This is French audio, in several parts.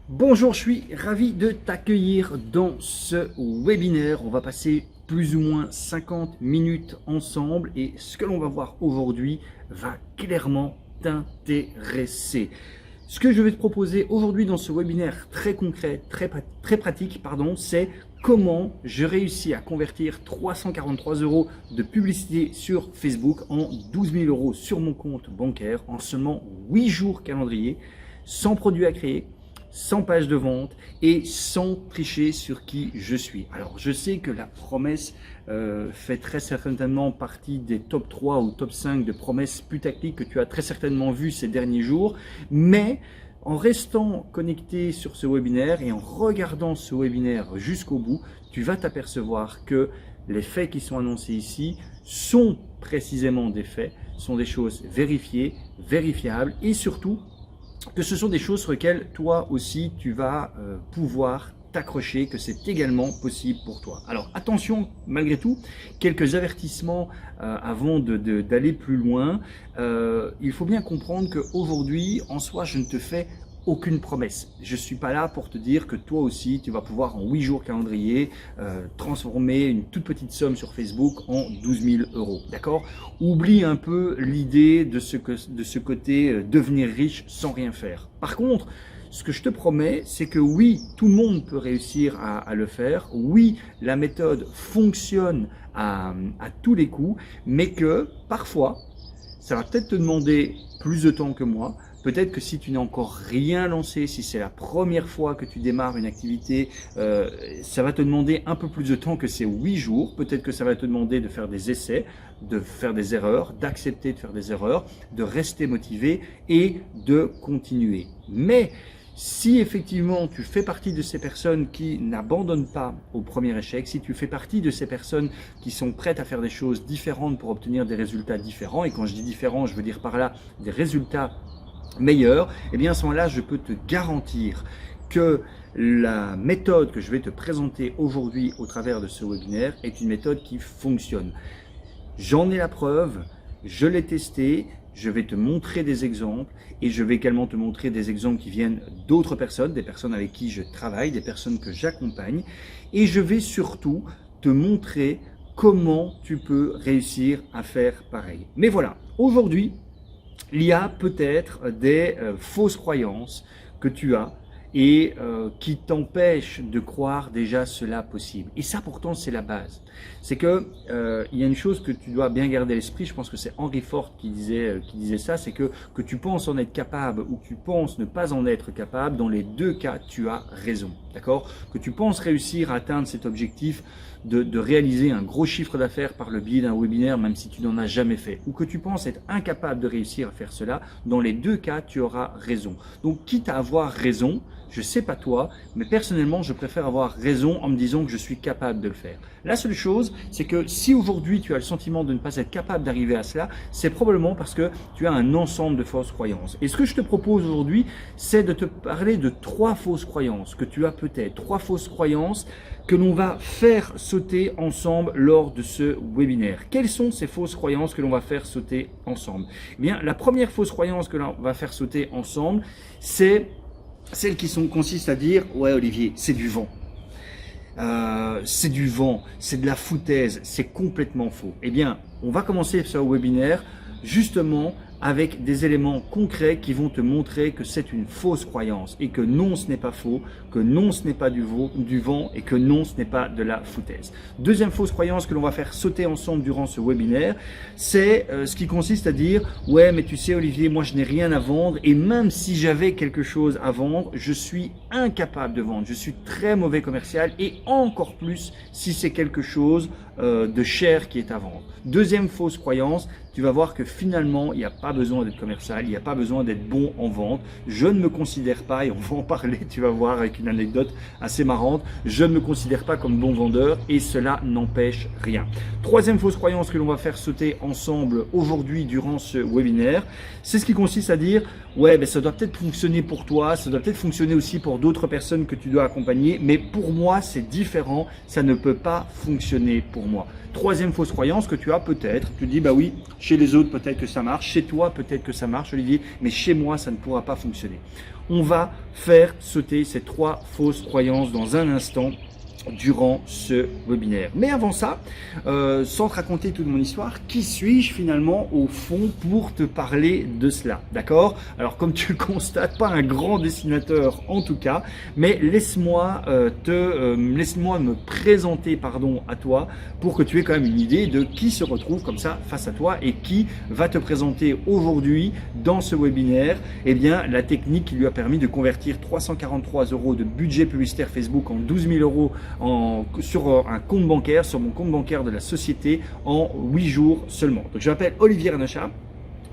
Bonjour, je suis ravi de t'accueillir dans ce webinaire. On va passer plus ou moins 50 minutes ensemble et ce que l'on va voir aujourd'hui va clairement t'intéresser. Ce que je vais te proposer aujourd'hui dans ce webinaire très concret, très pratique, c'est comment je réussis à convertir 343 € de publicité sur Facebook en 12 000 € sur mon compte bancaire en seulement 8 jours calendrier, sans produit à créer, sans page de vente et sans tricher sur qui je suis. Alors je sais que la promesse fait très certainement partie des top 3 ou top 5 de promesses putaclic que tu as très certainement vu ces derniers jours, mais en restant connecté sur ce webinaire et en regardant ce webinaire jusqu'au bout, tu vas t'apercevoir que les faits qui sont annoncés ici sont précisément des faits, sont des choses vérifiées, vérifiables et surtout que ce sont des choses sur lesquelles toi aussi tu vas pouvoir t'accrocher, que c'est également possible pour toi. Alors attention, malgré tout, quelques avertissements avant d'aller plus loin. Il faut bien comprendre qu'aujourd'hui, en soi, je ne te fais aucune promesse. Je ne suis pas là pour te dire que toi aussi, tu vas pouvoir en 8 jours calendrier transformer une toute petite somme sur Facebook en 12 000 €. D'accord? Oublie un peu l'idée de ce côté devenir riche sans rien faire. Par contre, ce que je te promets, c'est que oui, tout le monde peut réussir à le faire. Oui, la méthode fonctionne à tous les coups, mais que parfois, ça va peut-être te demander plus de temps que moi. Peut-être que si tu n'as encore rien lancé, si c'est la première fois que tu démarres une activité, ça va te demander un peu plus de temps que ces 8 jours. Peut-être que ça va te demander de faire des essais, de faire des erreurs, d'accepter de faire des erreurs, de rester motivé et de continuer. Mais si effectivement tu fais partie de ces personnes qui n'abandonnent pas au premier échec, si tu fais partie de ces personnes qui sont prêtes à faire des choses différentes pour obtenir des résultats différents, et quand je dis différents, je veux dire par là des résultats meilleur, et bien à ce moment-là, je peux te garantir que la méthode que je vais te présenter aujourd'hui au travers de ce webinaire est une méthode qui fonctionne. J'en ai la preuve, je l'ai testé, je vais te montrer des exemples et je vais également te montrer des exemples qui viennent d'autres personnes, des personnes avec qui je travaille, des personnes que j'accompagne et je vais surtout te montrer comment tu peux réussir à faire pareil. Mais voilà, aujourd'hui, il y a peut-être des fausses croyances que tu as et qui t'empêchent de croire déjà cela possible. Et ça pourtant c'est la base. C'est que il y a une chose que tu dois bien garder à l'esprit, je pense que c'est Henry Ford qui disait ça, c'est que tu penses en être capable ou que tu penses ne pas en être capable, dans les deux cas tu as raison. D'accord? Que tu penses réussir à atteindre cet objectif de réaliser un gros chiffre d'affaires par le biais d'un webinaire, même si tu n'en as jamais fait, ou que tu penses être incapable de réussir à faire cela, dans les deux cas, tu auras raison. Donc, quitte à avoir raison, je ne sais pas toi, mais personnellement, je préfère avoir raison en me disant que je suis capable de le faire. La seule chose, c'est que si aujourd'hui tu as le sentiment de ne pas être capable d'arriver à cela, c'est probablement parce que tu as un ensemble de fausses croyances. Et ce que je te propose aujourd'hui, c'est de te parler de 3 fausses croyances que tu as peut-être, 3 fausses croyances que l'on va faire sauter ensemble lors de ce webinaire. Quelles sont ces fausses croyances que l'on va faire sauter ensemble? Eh bien, la première fausse croyance que l'on va faire sauter ensemble, c'est celle qui consiste à dire « Ouais Olivier, c'est du vent ». C'est du vent, c'est de la foutaise, c'est complètement faux. Eh bien, on va commencer ce webinaire justement avec des éléments concrets qui vont te montrer que c'est une fausse croyance et que non, ce n'est pas faux, que non, ce n'est pas du vent et que non, ce n'est pas de la foutaise. Deuxième fausse croyance que l'on va faire sauter ensemble durant ce webinaire, c'est ce qui consiste à dire « Ouais, mais tu sais Olivier, moi je n'ai rien à vendre et même si j'avais quelque chose à vendre, je suis incapable de vendre, je suis très mauvais commercial et encore plus si c'est quelque chose de cher qui est à vendre. » Deuxième fausse croyance, tu vas voir que finalement, il n'y a pas besoin d'être commercial, il n'y a pas besoin d'être bon en vente. Je ne me considère pas, et on va en parler, tu vas voir avec une anecdote assez marrante, je ne me considère pas comme bon vendeur et cela n'empêche rien. Troisième fausse croyance que l'on va faire sauter ensemble aujourd'hui durant ce webinaire, c'est ce qui consiste à dire « Ouais, ben ça doit peut-être fonctionner pour toi, ça doit peut-être fonctionner aussi pour d'autres personnes que tu dois accompagner, mais pour moi, c'est différent, ça ne peut pas fonctionner pour moi. » Troisième fausse croyance que tu as peut-être, tu te dis « Bah oui, Chez les autres, peut-être que ça marche. Chez toi, peut-être que ça marche, Olivier, mais chez moi, ça ne pourra pas fonctionner. On va faire sauter ces 3 fausses croyances dans un instant durant ce webinaire. Mais avant ça, sans te raconter toute mon histoire, qui suis-je finalement au fond pour te parler de cela? D'accord? Alors comme tu le constates, pas un grand dessinateur en tout cas, mais laisse-moi me présenter à toi pour que tu aies quand même une idée de qui se retrouve comme ça face à toi et qui va te présenter aujourd'hui dans ce webinaire la technique qui lui a permis de convertir 343 € de budget publicitaire Facebook en 12 000 € sur un compte bancaire, sur mon compte bancaire de la société en 8 jours seulement. Donc je m'appelle Olivier Renochat.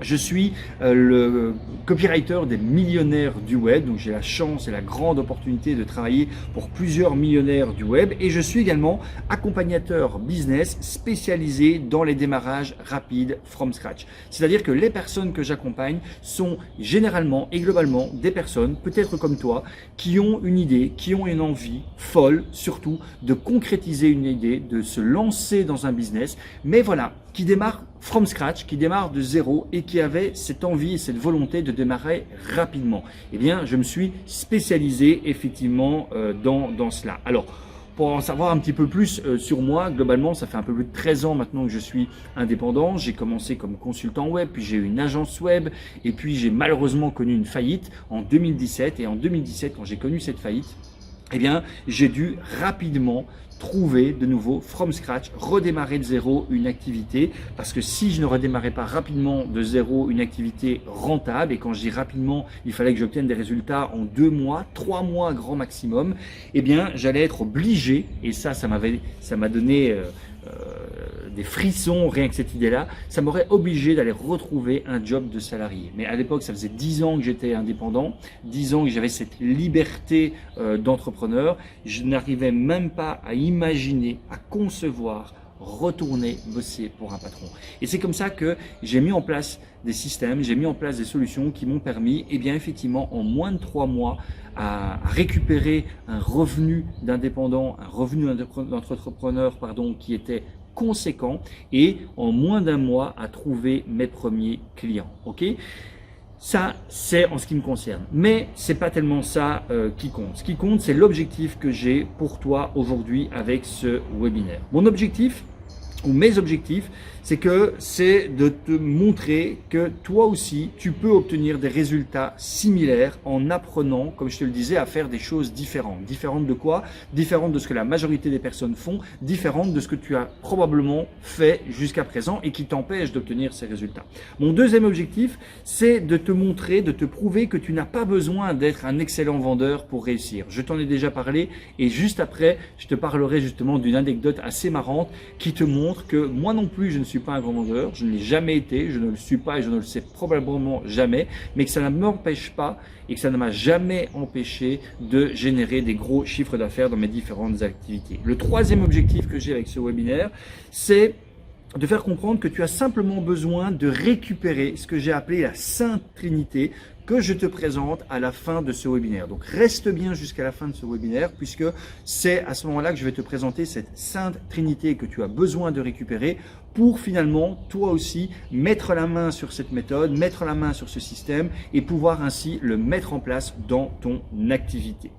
Je suis le copywriter des millionnaires du web, donc j'ai la chance et la grande opportunité de travailler pour plusieurs millionnaires du web et je suis également accompagnateur business spécialisé dans les démarrages rapides from scratch. C'est-à-dire que les personnes que j'accompagne sont généralement et globalement des personnes, peut-être comme toi, qui ont une idée, qui ont une envie folle surtout de concrétiser une idée, de se lancer dans un business, mais voilà, qui démarrent from scratch, qui démarrent de zéro et qui avaient cette envie et cette volonté de démarrer rapidement. Eh bien, je me suis spécialisé effectivement dans cela. Alors, pour en savoir un petit peu plus sur moi, globalement, ça fait un peu plus de 13 ans maintenant que je suis indépendant. J'ai commencé comme consultant web, puis j'ai eu une agence web, et puis j'ai malheureusement connu une faillite en 2017. Et en 2017, quand j'ai connu cette faillite, eh bien, j'ai dû rapidement trouver de nouveau from scratch, redémarrer de zéro une activité, parce que si je ne redémarrais pas rapidement de zéro une activité rentable, et quand je dis rapidement, il fallait que j'obtienne des résultats en 2 mois, 3 mois grand maximum, eh bien j'allais être obligé, et ça m'a donné des frissons rien que cette idée-là, ça m'aurait obligé d'aller retrouver un job de salarié. Mais à l'époque, ça faisait 10 ans que j'étais indépendant, 10 ans que j'avais cette liberté d'entrepreneur. Je n'arrivais même pas à imaginer, à concevoir retourner bosser pour un patron. Et c'est comme ça que j'ai mis en place des systèmes, j'ai mis en place des solutions qui m'ont permis, effectivement, en moins de 3 mois, à récupérer un revenu d'indépendant, un revenu d'entrepreneur, qui était conséquent, et en moins d'1 mois à trouver mes premiers clients. Ok ? Ça, c'est en ce qui me concerne. Mais c'est pas tellement ça qui compte. Ce qui compte, c'est l'objectif que j'ai pour toi aujourd'hui avec ce webinaire. Mon objectif, ou mes objectifs, c'est de te montrer que toi aussi, tu peux obtenir des résultats similaires en apprenant, comme je te le disais, à faire des choses différentes. Différentes de quoi? Différentes de ce que la majorité des personnes font, différentes de ce que tu as probablement fait jusqu'à présent et qui t'empêche d'obtenir ces résultats. Mon deuxième objectif, c'est de te montrer, de te prouver que tu n'as pas besoin d'être un excellent vendeur pour réussir. Je t'en ai déjà parlé et juste après, je te parlerai justement d'une anecdote assez marrante qui te montre que moi non plus, je ne suis pas un grand vendeur, je ne l'ai jamais été, je ne le suis pas et je ne le sais probablement jamais, mais que ça ne m'empêche pas et que ça ne m'a jamais empêché de générer des gros chiffres d'affaires dans mes différentes activités. Le troisième objectif que j'ai avec ce webinaire, c'est de faire comprendre que tu as simplement besoin de récupérer ce que j'ai appelé la Sainte Trinité que je te présente à la fin de ce webinaire. Donc reste bien jusqu'à la fin de ce webinaire puisque c'est à ce moment-là que je vais te présenter cette Sainte Trinité que tu as besoin de récupérer pour finalement toi aussi mettre la main sur cette méthode, mettre la main sur ce système et pouvoir ainsi le mettre en place dans ton activité.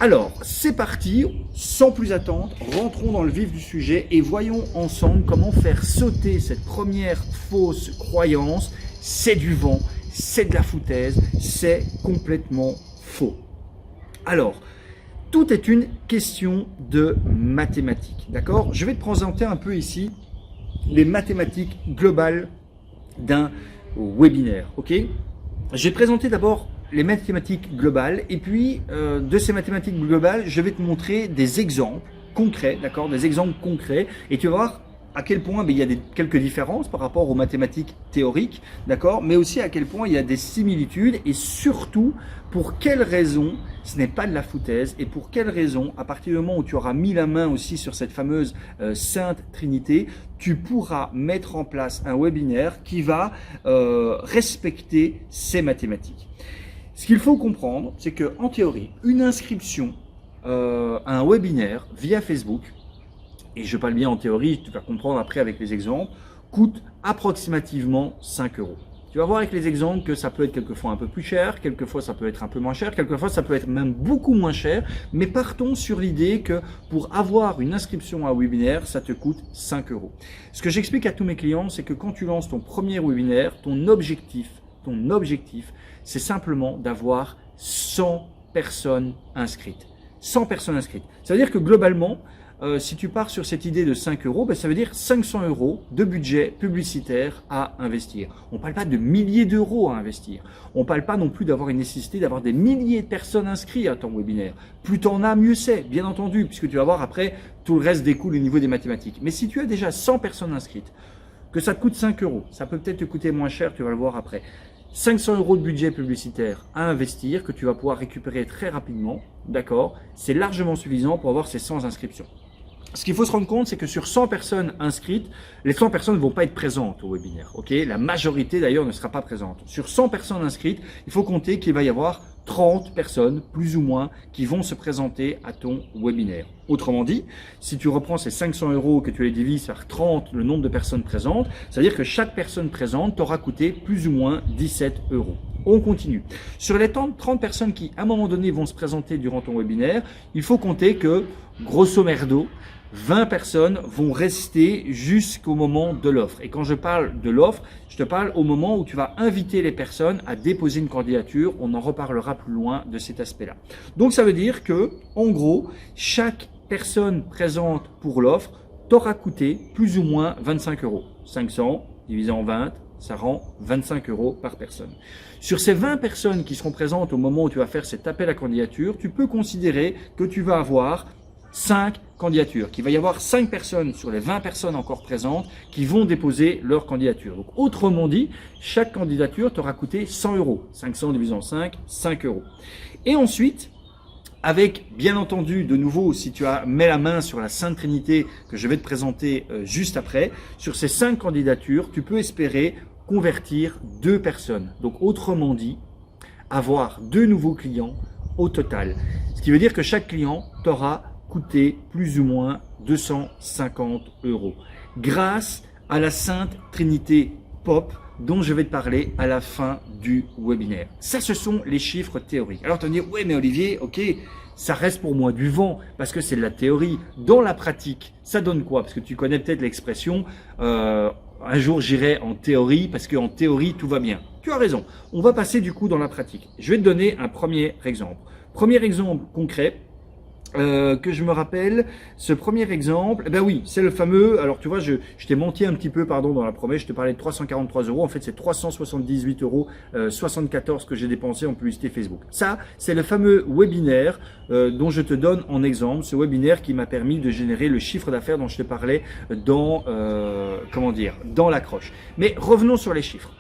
Alors, c'est parti, sans plus attendre, rentrons dans le vif du sujet et voyons ensemble comment faire sauter cette première fausse croyance. C'est du vent, c'est de la foutaise, c'est complètement faux. Alors, tout est une question de mathématiques, d'accord? Je vais te présenter un peu ici les mathématiques globales d'un webinaire, ok? Je vais te présenter d'abord les mathématiques globales et puis de ces mathématiques globales, je vais te montrer des exemples concrets, d'accord, des exemples concrets et tu vas voir à quel point il y a quelques différences par rapport aux mathématiques théoriques, d'accord, mais aussi à quel point il y a des similitudes et surtout pour quelles raisons ce n'est pas de la foutaise et pour quelles raisons, à partir du moment où tu auras mis la main aussi sur cette fameuse Sainte Trinité, tu pourras mettre en place un webinaire qui va respecter ces mathématiques. Ce qu'il faut comprendre, c'est qu'en théorie, une inscription à un webinaire via Facebook, et je parle bien en théorie, tu vas comprendre après avec les exemples, coûte approximativement 5 euros. Tu vas voir avec les exemples que ça peut être quelquefois un peu plus cher, quelquefois ça peut être un peu moins cher, quelquefois ça peut être même beaucoup moins cher, mais partons sur l'idée que pour avoir une inscription à un webinaire, ça te coûte 5 euros. Ce que j'explique à tous mes clients, c'est que quand tu lances ton premier webinaire, ton objectif, c'est simplement d'avoir 100 personnes inscrites. 100 personnes inscrites. Ça veut dire que globalement, si tu pars sur cette idée de 5 euros, ben ça veut dire 500 euros de budget publicitaire à investir. On ne parle pas de milliers d'euros à investir. On ne parle pas non plus d'avoir une nécessité d'avoir des milliers de personnes inscrites à ton webinaire. Plus tu en as, mieux c'est, bien entendu, puisque tu vas voir après, tout le reste découle au niveau des mathématiques. Mais si tu as déjà 100 personnes inscrites, que ça te coûte 5 euros, ça peut peut-être te coûter moins cher, tu vas le voir après. 500 euros de budget publicitaire à investir que tu vas pouvoir récupérer très rapidement, d'accord? C'est largement suffisant pour avoir ces 100 inscriptions. Ce qu'il faut se rendre compte, c'est que sur 100 personnes inscrites, les 100 personnes ne vont pas être présentes au webinaire. Ok, la majorité d'ailleurs ne sera pas présente. Sur 100 personnes inscrites, il faut compter qu'il va y avoir 30 personnes, plus ou moins, qui vont se présenter à ton webinaire. Autrement dit, si tu reprends ces 500 euros que tu les divises par 30, le nombre de personnes présentes, c'est-à-dire que chaque personne présente t'aura coûté plus ou moins 17 euros. On continue. Sur les 30 personnes qui, à un moment donné, vont se présenter durant ton webinaire, il faut compter que, grosso merdo, 20 personnes vont rester jusqu'au moment de l'offre. Et quand je parle de l'offre, je te parle au moment où tu vas inviter les personnes à déposer une candidature. On en reparlera plus loin de cet aspect-là. Donc ça veut dire que, en gros, chaque personne présente pour l'offre t'aura coûté plus ou moins 25 euros. 500 divisé en 20, ça rend 25 euros par personne. Sur ces 20 personnes qui seront présentes au moment où tu vas faire cet appel à candidature, tu peux considérer que tu vas avoir 5 candidatures, qu'il va y avoir 5 personnes sur les 20 personnes encore présentes qui vont déposer leur candidature. Donc, autrement dit, chaque candidature t'aura coûté 100 euros. 500 divisé en 5, 5 euros. Et ensuite, avec, bien entendu, de nouveau, si tu mets la main sur la Sainte Trinité que je vais te présenter juste après, sur ces 5 candidatures, tu peux espérer convertir 2 personnes. Donc, autrement dit, avoir 2 nouveaux clients au total. Ce qui veut dire que chaque client t'aura coûté plus ou moins 250 euros. Grâce à la Sainte Trinité POP dont je vais te parler à la fin du webinaire. Ça, ce sont les chiffres théoriques. Alors, tu vas me dire, ouais, mais Olivier, ok, ça reste pour moi du vent parce que c'est de la théorie. Dans la pratique, ça donne quoi? Parce que tu connais peut-être l'expression, un jour j'irai en théorie parce qu'en théorie, tout va bien. Tu as raison. On va passer du coup dans la pratique. Je vais te donner un premier exemple. Premier exemple concret. Que je me rappelle, ce premier exemple, eh ben oui, c'est le fameux, alors tu vois, je t'ai menti un petit peu, pardon, dans la promesse, je te parlais de 343 euros, en fait c'est 378 euros 74 que j'ai dépensé en publicité Facebook. Ça, c'est le fameux webinaire dont je te donne en exemple, ce webinaire qui m'a permis de générer le chiffre d'affaires dont je te parlais dans, dans l'accroche. Mais revenons sur les chiffres.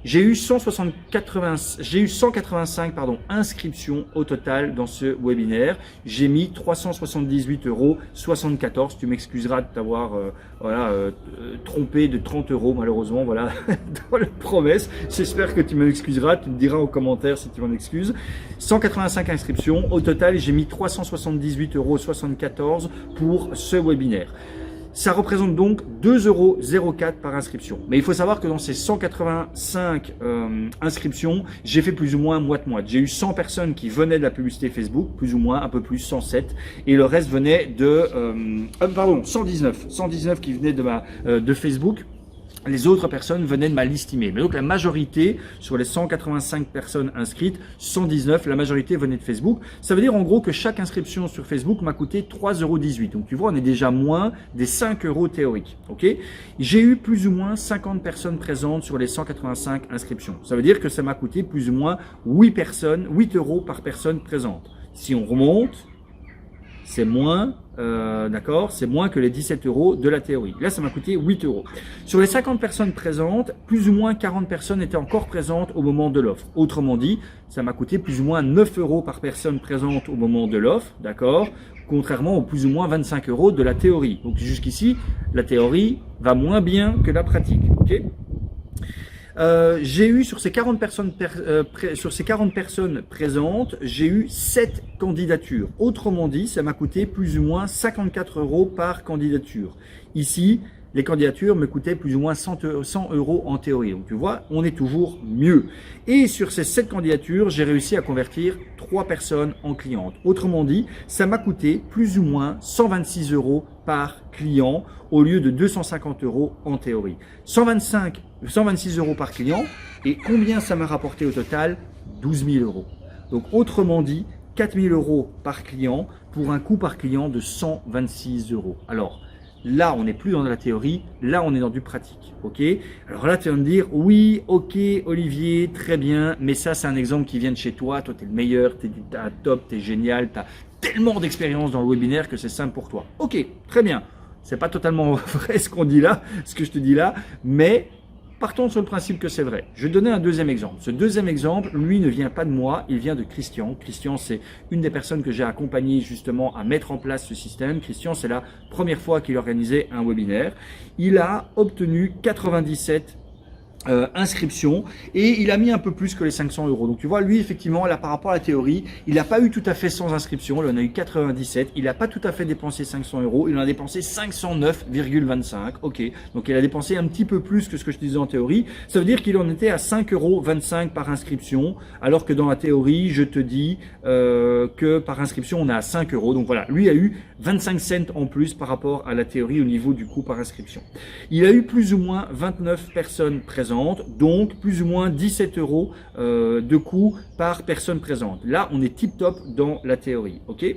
J'ai eu 185 inscriptions au total dans ce webinaire. J'ai mis 378 euros 74. Tu m'excuseras de t'avoir trompé de 30 euros malheureusement dans la promesse. J'espère que tu m'excuseras. Tu me diras en commentaire si tu m'en excuses. 185 inscriptions. Au total, j'ai mis 378 euros 74 pour ce webinaire. Ça représente donc 2,04 euros par inscription. Mais il faut savoir que dans ces 185 inscriptions, j'ai fait plus ou moins moite-moite. J'ai eu 100 personnes qui venaient de la publicité Facebook, plus ou moins, un peu plus, 107. Et le reste venait de... 119 qui venaient de Facebook. Les autres personnes venaient de ma liste email. Mais donc la majorité, sur les 185 personnes inscrites, 119, la majorité venait de Facebook. Ça veut dire en gros que chaque inscription sur Facebook m'a coûté 3,18 €. Donc tu vois, on est déjà moins des 5 euros théoriques. Ok. J'ai eu plus ou moins 50 personnes présentes sur les 185 inscriptions. Ça veut dire que ça m'a coûté plus ou moins 8 euros par personne présente. Si on remonte, c'est moins, c'est moins que les 17 euros de la théorie. Là, ça m'a coûté 8 euros. Sur les 50 personnes présentes, plus ou moins 40 personnes étaient encore présentes au moment de l'offre. Autrement dit, ça m'a coûté plus ou moins 9 euros par personne présente au moment de l'offre, d'accord? Contrairement aux plus ou moins 25 euros de la théorie. Donc jusqu'ici, la théorie va moins bien que la pratique, ok? J'ai eu sur ces 40 personnes présentes, j'ai eu 7 candidatures. Autrement dit, ça m'a coûté plus ou moins 54 euros par candidature. Ici, les candidatures me coûtaient plus ou moins 100 € en théorie. Donc tu vois, on est toujours mieux. Et sur ces 7 candidatures, j'ai réussi à convertir 3 personnes en clientes. Autrement dit, ça m'a coûté plus ou moins 126 € par client au lieu de 250 € en théorie. 126 € par client. Et combien ça m'a rapporté au total? 12 000 €. Donc autrement dit, 4 000 € par client pour un coût par client de 126 €. Alors, là, on n'est plus dans de la théorie, là, on est dans du pratique. Ok? Alors là, tu vas me dire, oui, ok, Olivier, très bien, mais ça, c'est un exemple qui vient de chez toi. Toi, tu es le meilleur, tu es top, tu es génial, tu as tellement d'expérience dans le webinaire que c'est simple pour toi. Ok, très bien. C'est pas totalement vrai ce qu'on dit là, ce que je te dis là, mais partons sur le principe que c'est vrai. Je vais te donner un deuxième exemple. Ce deuxième exemple, lui, ne vient pas de moi, il vient de Christian. Christian, c'est une des personnes que j'ai accompagné justement à mettre en place ce système. Christian, c'est la première fois qu'il organisait un webinaire. Il a obtenu 97 inscription et il a mis un peu plus que les 500 €. Donc tu vois, lui effectivement là par rapport à la théorie, il n'a pas eu tout à fait 100 inscriptions, il en a eu 97, il n'a pas tout à fait dépensé 500 €, il en a dépensé 509,25. Ok, donc il a dépensé un petit peu plus que ce que je disais en théorie. Ça veut dire qu'il en était à 5,25 € par inscription, alors que dans la théorie, je te dis que par inscription on est à 5 €. Donc voilà, lui a eu 25 cents en plus par rapport à la théorie au niveau du coût par inscription. Il a eu plus ou moins 29 personnes présentes, donc plus ou moins 17 € de coût par personne présente. Là, on est tip top dans la théorie, ok?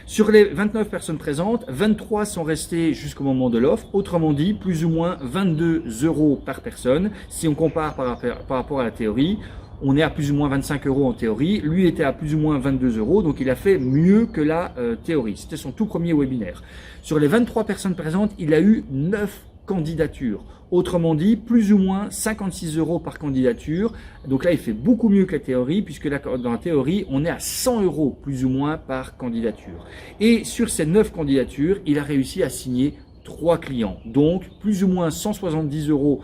Sur les 29 personnes présentes, 23 sont restées jusqu'au moment de l'offre. Autrement dit, plus ou moins 22 € par personne. Si on compare par rapport à la théorie, on est à plus ou moins 25 € en théorie. Lui était à plus ou moins 22 €, donc il a fait mieux que la théorie. C'était son tout premier webinaire. Sur les 23 personnes présentes, il a eu 9 candidatures. Autrement dit, plus ou moins 56 € par candidature. Donc là, il fait beaucoup mieux que la théorie, puisque là, dans la théorie, on est à 100 € plus ou moins par candidature. Et sur ces 9 candidatures, il a réussi à signer 3 clients, donc plus ou moins 170 €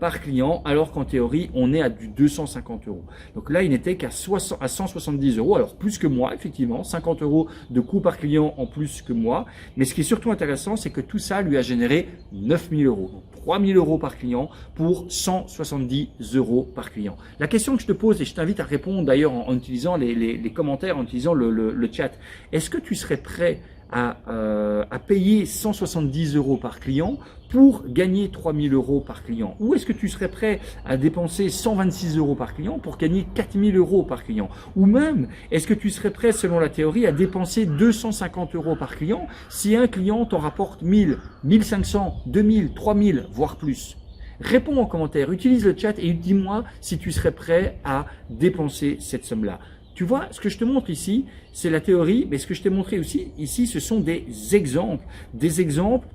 par client, alors qu'en théorie, on est à du 250 €. Donc là, il n'était qu'à 170 €, alors plus que moi, effectivement, 50 € de coût par client en plus que moi. Mais ce qui est surtout intéressant, c'est que tout ça lui a généré 9 000 €, donc 3 000 € par client pour 170 € par client. La question que je te pose, et je t'invite à répondre d'ailleurs en utilisant les commentaires, en utilisant le chat, est-ce que tu serais prêt à payer 170 € par client pour gagner 3 000 € par client? Ou est-ce que tu serais prêt à dépenser 126 € par client pour gagner 4 000 € par client? Ou même, est-ce que tu serais prêt, selon la théorie, à dépenser 250 € par client si un client t'en rapporte 1000, 1500, 2000, 3000, voire plus? Réponds en commentaire, utilise le chat et dis-moi si tu serais prêt à dépenser cette somme-là. Tu vois, ce que je te montre ici, c'est la théorie, mais ce que je t'ai montré aussi ici, ce sont des exemples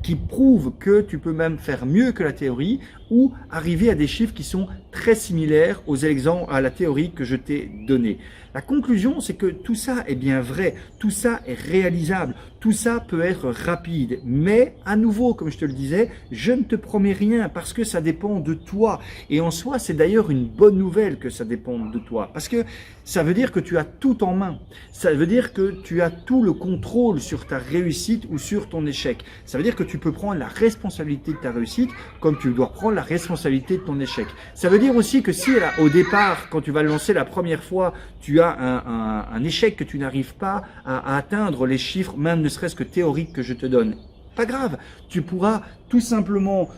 qui prouvent que tu peux même faire mieux que la théorie ou arriver à des chiffres qui sont très similaires aux exemples, à la théorie que je t'ai donnée. La conclusion, c'est que tout ça est bien vrai, tout ça est réalisable, tout ça peut être rapide. Mais à nouveau, comme je te le disais, je ne te promets rien parce que ça dépend de toi. Et en soi, c'est d'ailleurs une bonne nouvelle que ça dépende de toi parce que ça veut dire que tu as tout en main. Ça veut dire que tu as tout le contrôle sur ta réussite ou sur ton échec. Ça veut dire que tu peux prendre la responsabilité de ta réussite comme tu dois prendre la responsabilité de ton échec. Ça veut dire aussi que si au départ, quand tu vas le lancer la première fois, tu as un échec que tu n'arrives pas à atteindre les chiffres, même ne serait-ce que théoriques que je te donne, pas grave, tu pourras tout simplement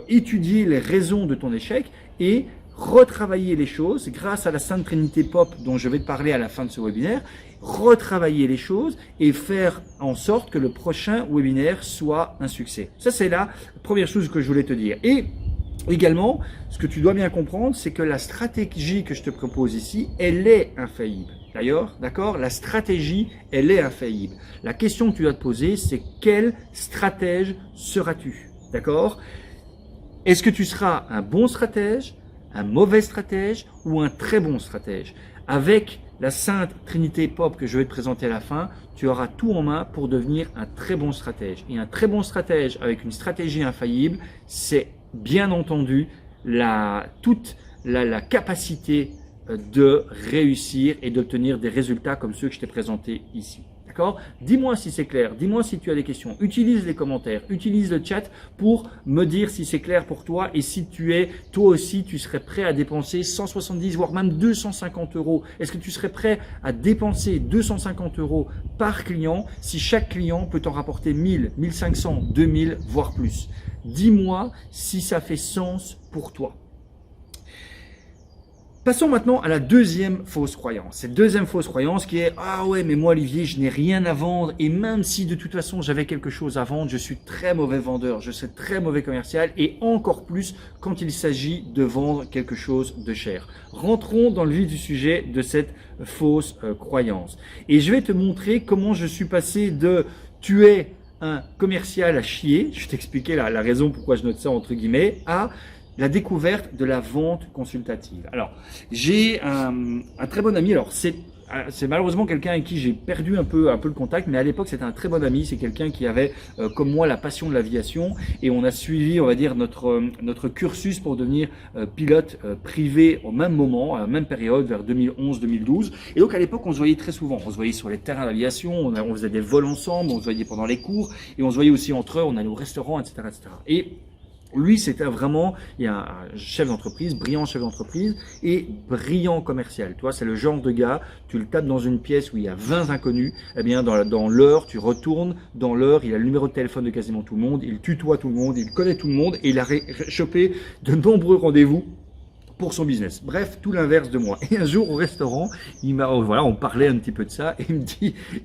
étudier les raisons de ton échec et retravailler les choses grâce à la Sainte Trinité Pop dont je vais te parler à la fin de ce webinaire, retravailler les choses et faire en sorte que le prochain webinaire soit un succès. Ça, c'est la première chose que je voulais te dire. Et également, ce que tu dois bien comprendre, c'est que la stratégie que je te propose ici, elle est infaillible. D'ailleurs, d'accord? La stratégie, elle est infaillible. La question que tu dois te poser, c'est quel stratège seras-tu? D'accord? Est-ce que tu seras un bon stratège, un mauvais stratège ou un très bon stratège? Avec la Sainte Trinité Pop que je vais te présenter à la fin, tu auras tout en main pour devenir un très bon stratège. Et un très bon stratège avec une stratégie infaillible, c'est bien entendu toute la capacité de réussir et d'obtenir des résultats comme ceux que je t'ai présentés ici. d'accord? Dis-moi si c'est clair, dis-moi si tu as des questions. Utilise les commentaires, utilise le chat pour me dire si c'est clair pour toi et si toi aussi, tu serais prêt à dépenser 170 voire même 250 euros. Est-ce que tu serais prêt à dépenser 250 euros par client si chaque client peut t'en rapporter 1000, 1500, 2000 voire plus? Dis-moi si ça fait sens pour toi. Passons maintenant à la deuxième fausse croyance. Cette deuxième fausse croyance qui est « Ah ouais, mais moi Olivier, je n'ai rien à vendre et même si de toute façon j'avais quelque chose à vendre, je suis très mauvais vendeur, je suis très mauvais commercial et encore plus quand il s'agit de vendre quelque chose de cher. » Rentrons dans le vif du sujet de cette fausse croyance. Et je vais te montrer comment je suis passé de « Tu es un commercial à chier », je vais t'expliquer la raison pourquoi je note ça entre guillemets, à la découverte de la vente consultative. Alors, j'ai un très bon ami, alors c'est malheureusement quelqu'un avec qui j'ai perdu un peu le contact, mais à l'époque c'était un très bon ami, c'est quelqu'un qui avait comme moi la passion de l'aviation et on a suivi, on va dire, notre cursus pour devenir pilote privé au même moment, à la même période, vers 2011-2012. Et donc à l'époque on se voyait très souvent, on se voyait sur les terrains d'aviation, on faisait des vols ensemble, on se voyait pendant les cours et on se voyait aussi entre eux, on allait au restaurant, etc. etc. Et lui, c'était vraiment un chef d'entreprise, brillant chef d'entreprise et brillant commercial. Tu vois, c'est le genre de gars, tu le tapes dans une pièce où il y a 20 inconnus, eh bien, dans l'heure, tu retournes dans l'heure, il a le numéro de téléphone de quasiment tout le monde, il tutoie tout le monde, il connaît tout le monde et il a chopé de nombreux rendez-vous pour son business. Bref, tout l'inverse de moi. Et un jour au restaurant, on parlait un petit peu de ça et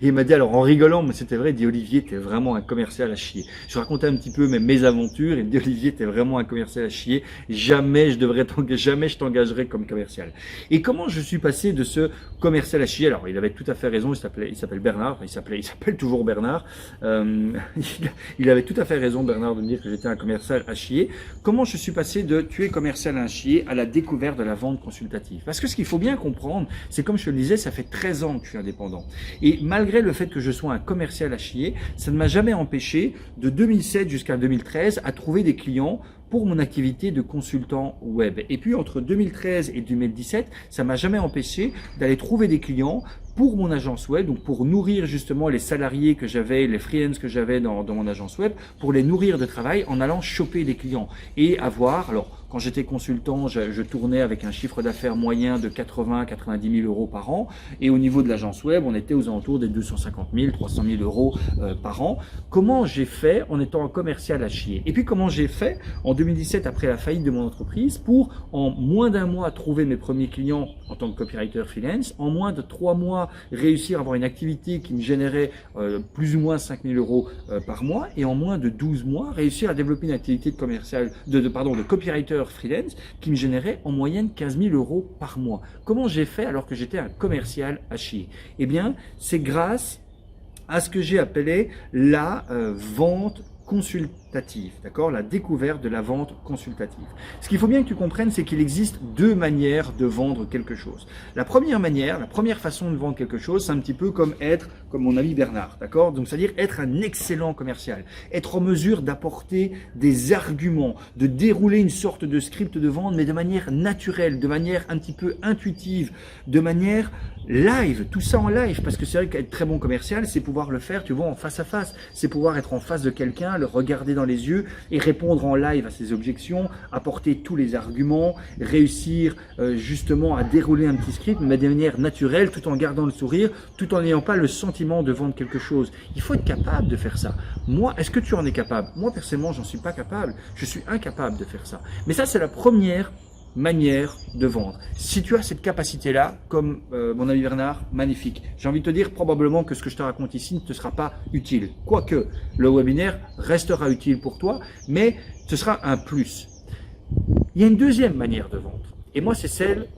il m'a dit alors en rigolant, mais c'était vrai, il dit Olivier, t'es vraiment un commercial à chier. Je racontais un petit peu mes aventures et il me dit Olivier, t'es vraiment un commercial à chier. Jamais je t'engagerai comme commercial. Et comment je suis passé de ce commercial à chier? Alors il avait tout à fait raison, il s'appelle Bernard, il s'appelle toujours Bernard. Il avait tout à fait raison Bernard de me dire que j'étais un commercial à chier. Comment je suis passé de tu es commercial à chier à la découverte de la vente consultative. Parce que ce qu'il faut bien comprendre, c'est comme je te le disais, ça fait 13 ans que je suis indépendant. Et malgré le fait que je sois un commercial à chier, ça ne m'a jamais empêché, de 2007 jusqu'à 2013, à trouver des clients pour mon activité de consultant web. Et puis entre 2013 et 2017, ça m'a jamais empêché d'aller trouver des clients pour mon agence web, donc pour nourrir justement les salariés que j'avais, les freelances que j'avais dans mon agence web, pour les nourrir de travail en allant choper des clients et avoir, alors quand j'étais consultant, je tournais avec un chiffre d'affaires moyen de 80-90 000 euros par an et au niveau de l'agence web, on était aux alentours des 250 000, 300 000 euros par an. Comment j'ai fait en étant un commercial à chier? Et puis comment j'ai fait en 2017 après la faillite de mon entreprise pour en moins d'un mois trouver mes premiers clients en tant que copywriter freelance, en moins de 3 mois réussir à avoir une activité qui me générait plus ou moins 5 000 euros par mois et en moins de 12 mois réussir à développer une activité de copywriter freelance qui me générait en moyenne 15 000 euros par mois. Comment j'ai fait alors que j'étais un commercial à chier? Eh bien, c'est grâce à ce que j'ai appelé la vente consultative, d'accord? La découverte de la vente consultative. Ce qu'il faut bien que tu comprennes, c'est qu'il existe deux manières de vendre quelque chose. La première manière, la première façon de vendre quelque chose, c'est un petit peu comme mon ami Bernard, d'accord? Donc, c'est-à-dire être un excellent commercial, être en mesure d'apporter des arguments, de dérouler une sorte de script de vente, mais de manière naturelle, de manière un petit peu intuitive, de manière live, tout ça en live, parce que c'est vrai qu'être très bon commercial, c'est pouvoir le faire, tu vois, en face à face, c'est pouvoir être en face de quelqu'un, le regarder dans les yeux et répondre en live à ses objections, apporter tous les arguments, réussir justement à dérouler un petit script, mais de manière naturelle, tout en gardant le sourire, tout en n'ayant pas le sentiment de vendre quelque chose. Il faut être capable de faire ça. Moi, est-ce que tu en es capable? Moi, personnellement, j'en suis pas capable. Je suis incapable de faire ça. Mais ça, c'est la première manière de vendre. Si tu as cette capacité-là, comme mon ami Bernard, magnifique. J'ai envie de te dire probablement que ce que je te raconte ici ne te sera pas utile. Quoique, le webinaire restera utile pour toi, mais ce sera un plus. Il y a une deuxième manière de vendre. Et moi, c'est celle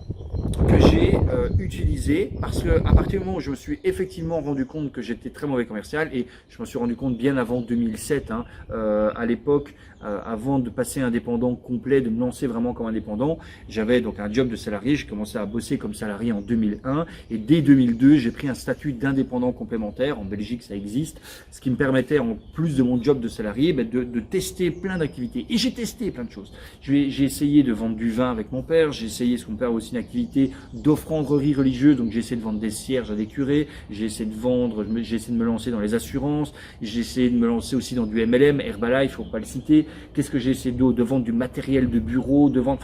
que j'ai utilisée parce que à partir du moment où je me suis effectivement rendu compte que j'étais très mauvais commercial, et je me suis rendu compte bien avant 2007, à l'époque, avant de passer indépendant complet, de me lancer vraiment comme indépendant, j'avais donc un job de salarié, j'ai commencé à bosser comme salarié en 2001 et dès 2002, j'ai pris un statut d'indépendant complémentaire, en Belgique ça existe, ce qui me permettait en plus de mon job de salarié de tester plein d'activités. Et j'ai testé plein de choses. J'ai essayé de vendre du vin avec mon père, j'ai essayé ce qu'on perd aussi une activité d'offranderie religieuse, donc j'ai essayé de vendre des cierges à des curés, j'ai essayé de me lancer dans les assurances, j'ai essayé de me lancer aussi dans du MLM, Herbalife, il faut pas le citer. Qu'est-ce que j'ai essayé d'autre? De vendre du matériel de bureau, de vendre,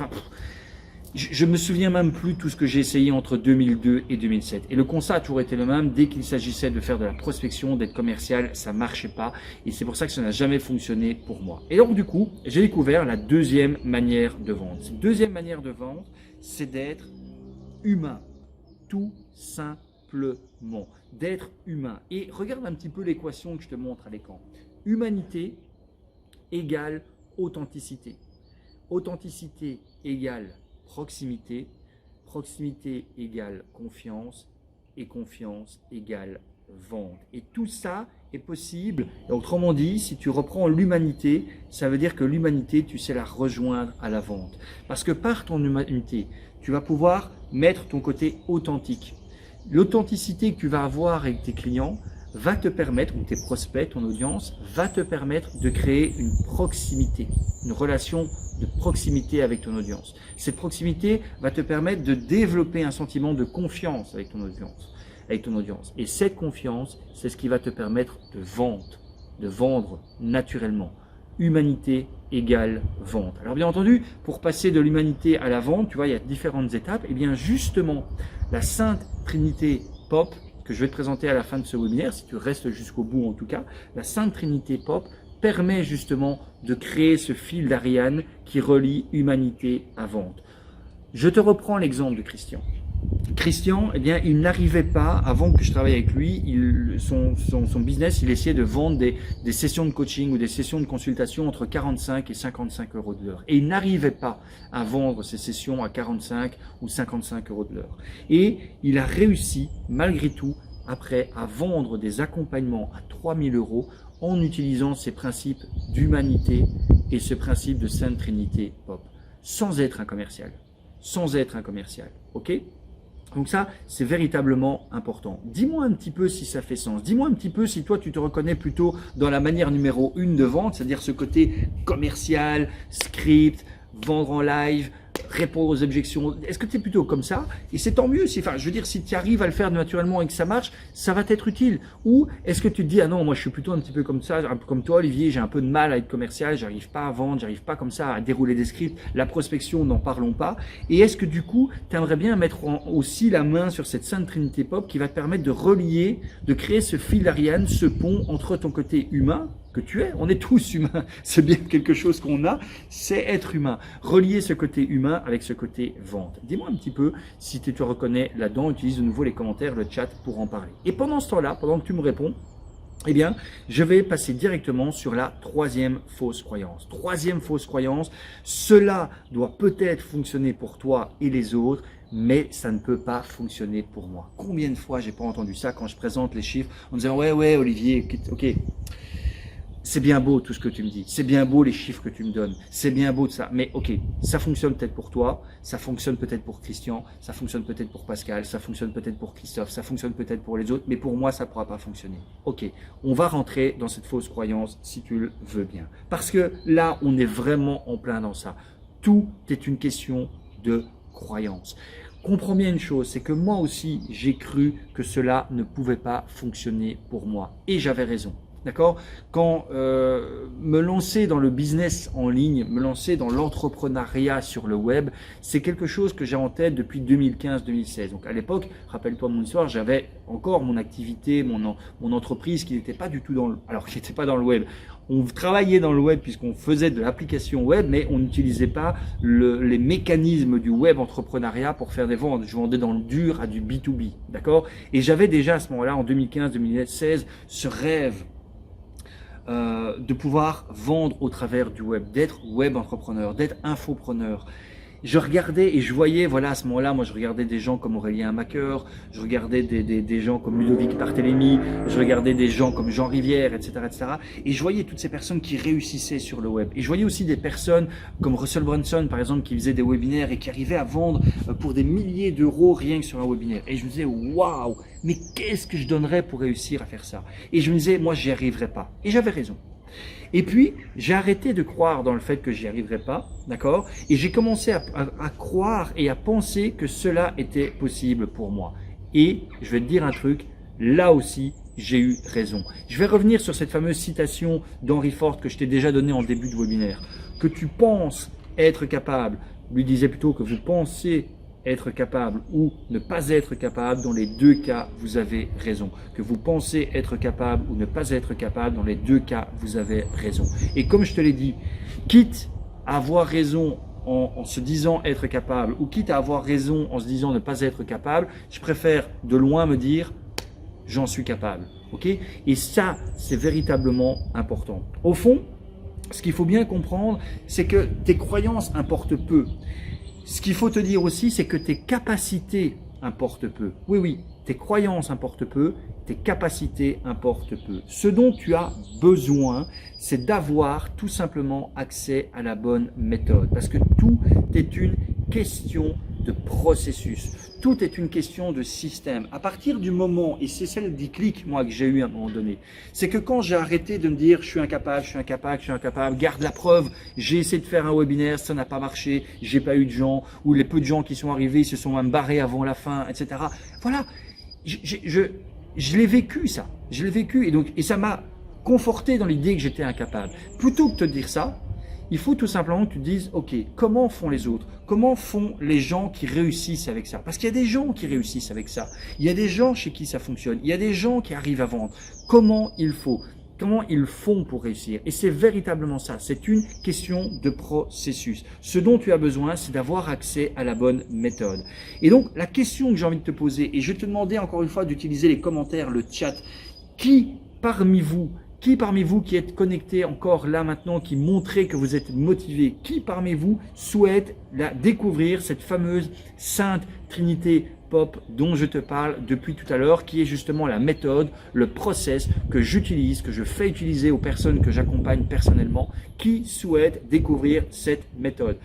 je me souviens même plus de tout ce que j'ai essayé entre 2002 et 2007. Et le constat a toujours été le même. Dès qu'il s'agissait de faire de la prospection, d'être commercial, ça marchait pas. Et c'est pour ça que ça n'a jamais fonctionné pour moi. Et donc, du coup, j'ai découvert la deuxième manière de vendre. Cette deuxième manière de vendre, c'est d'être humain. Tout simplement. D'être humain. Et regarde un petit peu l'équation que je te montre à l'écran. Humanité égale authenticité. Authenticité égale proximité, proximité égale confiance et confiance égale vente. Et tout ça est possible. Et autrement dit, si tu reprends l'humanité, ça veut dire que l'humanité, tu sais la rejoindre à la vente. Parce que par ton humanité, tu vas pouvoir mettre ton côté authentique. L'authenticité que tu vas avoir avec tes clients va te permettre, ou tes prospects, ton audience, va te permettre de créer une proximité, une relation de proximité avec ton audience. Cette proximité va te permettre de développer un sentiment de confiance avec ton audience. Et cette confiance, c'est ce qui va te permettre de vendre naturellement. Humanité égale vente. Alors bien entendu, pour passer de l'humanité à la vente, tu vois, il y a différentes étapes. Et bien justement, la Sainte Trinité POP, que je vais te présenter à la fin de ce webinaire, si tu restes jusqu'au bout en tout cas, la Sainte Trinité POP permet justement de créer ce fil d'Ariane qui relie humanité à vente. Je te reprends l'exemple de Christian. Christian, eh bien, il n'arrivait pas, avant que je travaille avec lui, son business, il essayait de vendre des sessions de coaching ou des sessions de consultation entre 45 et 55 euros de l'heure. Et il n'arrivait pas à vendre ces sessions à 45 ou 55 euros de l'heure. Et il a réussi, malgré tout, après, à vendre des accompagnements à 3000 euros en utilisant ces principes d'humanité et ce principe de Sainte Trinité POP, sans être un commercial. Sans être un commercial, ok? Donc ça, c'est véritablement important. Dis-moi un petit peu si ça fait sens. Dis-moi un petit peu si toi, tu te reconnais plutôt dans la manière numéro 1 de vente, c'est-à-dire ce côté commercial, script, vendre en live, répondre aux objections. Est-ce que tu es plutôt comme ça? Et c'est tant mieux. Enfin, je veux dire, si tu arrives à le faire naturellement et que ça marche, ça va t'être utile. Ou est-ce que tu te dis, ah non, moi je suis plutôt un petit peu comme ça, un peu comme toi Olivier, j'ai un peu de mal à être commercial, j'arrive pas à vendre, j'arrive pas comme ça à dérouler des scripts, la prospection, n'en parlons pas. Et est-ce que du coup, tu aimerais bien mettre aussi la main sur cette Sainte Trinité POP qui va te permettre de relier, de créer ce fil d'Ariane, ce pont entre ton côté humain, que tu es, on est tous humains, c'est bien quelque chose qu'on a, c'est être humain. Relier ce côté humain avec ce côté vente. Dis-moi un petit peu si tu te reconnais là-dedans, utilise de nouveau les commentaires, le chat pour en parler. Et pendant ce temps-là, pendant que tu me réponds, eh bien, je vais passer directement sur la troisième fausse croyance. Troisième fausse croyance, cela doit peut-être fonctionner pour toi et les autres, mais ça ne peut pas fonctionner pour moi. Combien de fois j'ai pas entendu ça quand je présente les chiffres en disant « Ouais, Olivier, ok. » C'est bien beau tout ce que tu me dis, c'est bien beau les chiffres que tu me donnes, c'est bien beau de ça, mais ok, ça fonctionne peut-être pour toi, ça fonctionne peut-être pour Christian, ça fonctionne peut-être pour Pascal, ça fonctionne peut-être pour Christophe, ça fonctionne peut-être pour les autres, mais pour moi ça ne pourra pas fonctionner. Ok, on va rentrer dans cette fausse croyance si tu le veux bien, parce que là on est vraiment en plein dans ça. Tout est une question de croyance. Comprends bien une chose, c'est que moi aussi j'ai cru que cela ne pouvait pas fonctionner pour moi, et j'avais raison. D'accord? Quand me lancer dans le business en ligne, me lancer dans l'entrepreneuriat sur le web, c'est quelque chose que j'ai en tête depuis 2015-2016. Donc à l'époque, rappelle-toi mon histoire, j'avais encore mon activité, mon entreprise qui n'était pas du tout qui n'était pas dans le web. On travaillait dans le web puisqu'on faisait de l'application web, mais on n'utilisait pas les mécanismes du web entrepreneuriat pour faire des ventes. Je vendais dans le dur à du B2B, d'accord? Et j'avais déjà à ce moment-là, en 2015-2016, ce rêve de pouvoir vendre au travers du web, d'être web entrepreneur, d'être infopreneur. Je regardais et je voyais, voilà, à ce moment-là, moi je regardais des gens comme Aurélien Maqueur, je regardais des gens comme Ludovic Barthélémy, je regardais des gens comme Jean Rivière, etc., etc. Et je voyais toutes ces personnes qui réussissaient sur le web. Et je voyais aussi des personnes comme Russell Brunson, par exemple, qui faisaient des webinaires et qui arrivaient à vendre pour des milliers d'euros rien que sur un webinaire. Et je me disais, waouh, mais qu'est-ce que je donnerais pour réussir à faire ça? Et je me disais, moi, j'y arriverais pas. Et j'avais raison. Et puis, j'ai arrêté de croire dans le fait que j'y arriverais pas, d'accord? Et j'ai commencé à croire et à penser que cela était possible pour moi. Et je vais te dire un truc, là aussi, j'ai eu raison. Je vais revenir sur cette fameuse citation d'Henry Ford que je t'ai déjà donnée en début de webinaire. Que tu penses être capable, lui disait plutôt que vous pensez être capable ou ne pas être capable, dans les deux cas, vous avez raison. Que vous pensez être capable ou ne pas être capable, dans les deux cas, vous avez raison. Et comme je te l'ai dit, quitte à avoir raison en se disant être capable ou quitte à avoir raison en se disant ne pas être capable, je préfère de loin me dire j'en suis capable. Ok? Et ça, c'est véritablement important. Au fond, ce qu'il faut bien comprendre, c'est que tes croyances importent peu. Ce qu'il faut te dire aussi, c'est que tes capacités importent peu. Oui, oui, tes croyances importent peu, tes capacités importent peu. Ce dont tu as besoin, c'est d'avoir tout simplement accès à la bonne méthode. Parce que tout est une question de processus. Tout est une question de système. À partir du moment, et c'est celle du clic, moi, que j'ai eu à un moment donné, c'est que quand j'ai arrêté de me dire je suis incapable, je suis incapable, je suis incapable, garde la preuve, j'ai essayé de faire un webinaire, ça n'a pas marché, j'ai pas eu de gens, ou les peu de gens qui sont arrivés, ils se sont même barrés avant la fin, etc. Voilà, je l'ai vécu ça, je l'ai vécu, et ça m'a conforté dans l'idée que j'étais incapable. Plutôt que de te dire ça, il faut tout simplement que tu te dises, ok, comment font les autres? Comment font les gens qui réussissent avec ça? Parce qu'il y a des gens qui réussissent avec ça. Il y a des gens chez qui ça fonctionne. Il y a des gens qui arrivent à vendre. Comment il faut? Comment ils font pour réussir? Et c'est véritablement ça. C'est une question de processus. Ce dont tu as besoin, c'est d'avoir accès à la bonne méthode. Et donc, la question que j'ai envie de te poser, et je vais te demander encore une fois d'utiliser les commentaires, le chat, qui parmi vous qui êtes connecté encore là maintenant, qui montrez que vous êtes motivé, qui parmi vous souhaite découvrir cette fameuse Sainte Trinité Pop dont je te parle depuis tout à l'heure, qui est justement la méthode, le process que j'utilise, que je fais utiliser aux personnes que j'accompagne personnellement, qui souhaitent découvrir cette méthode.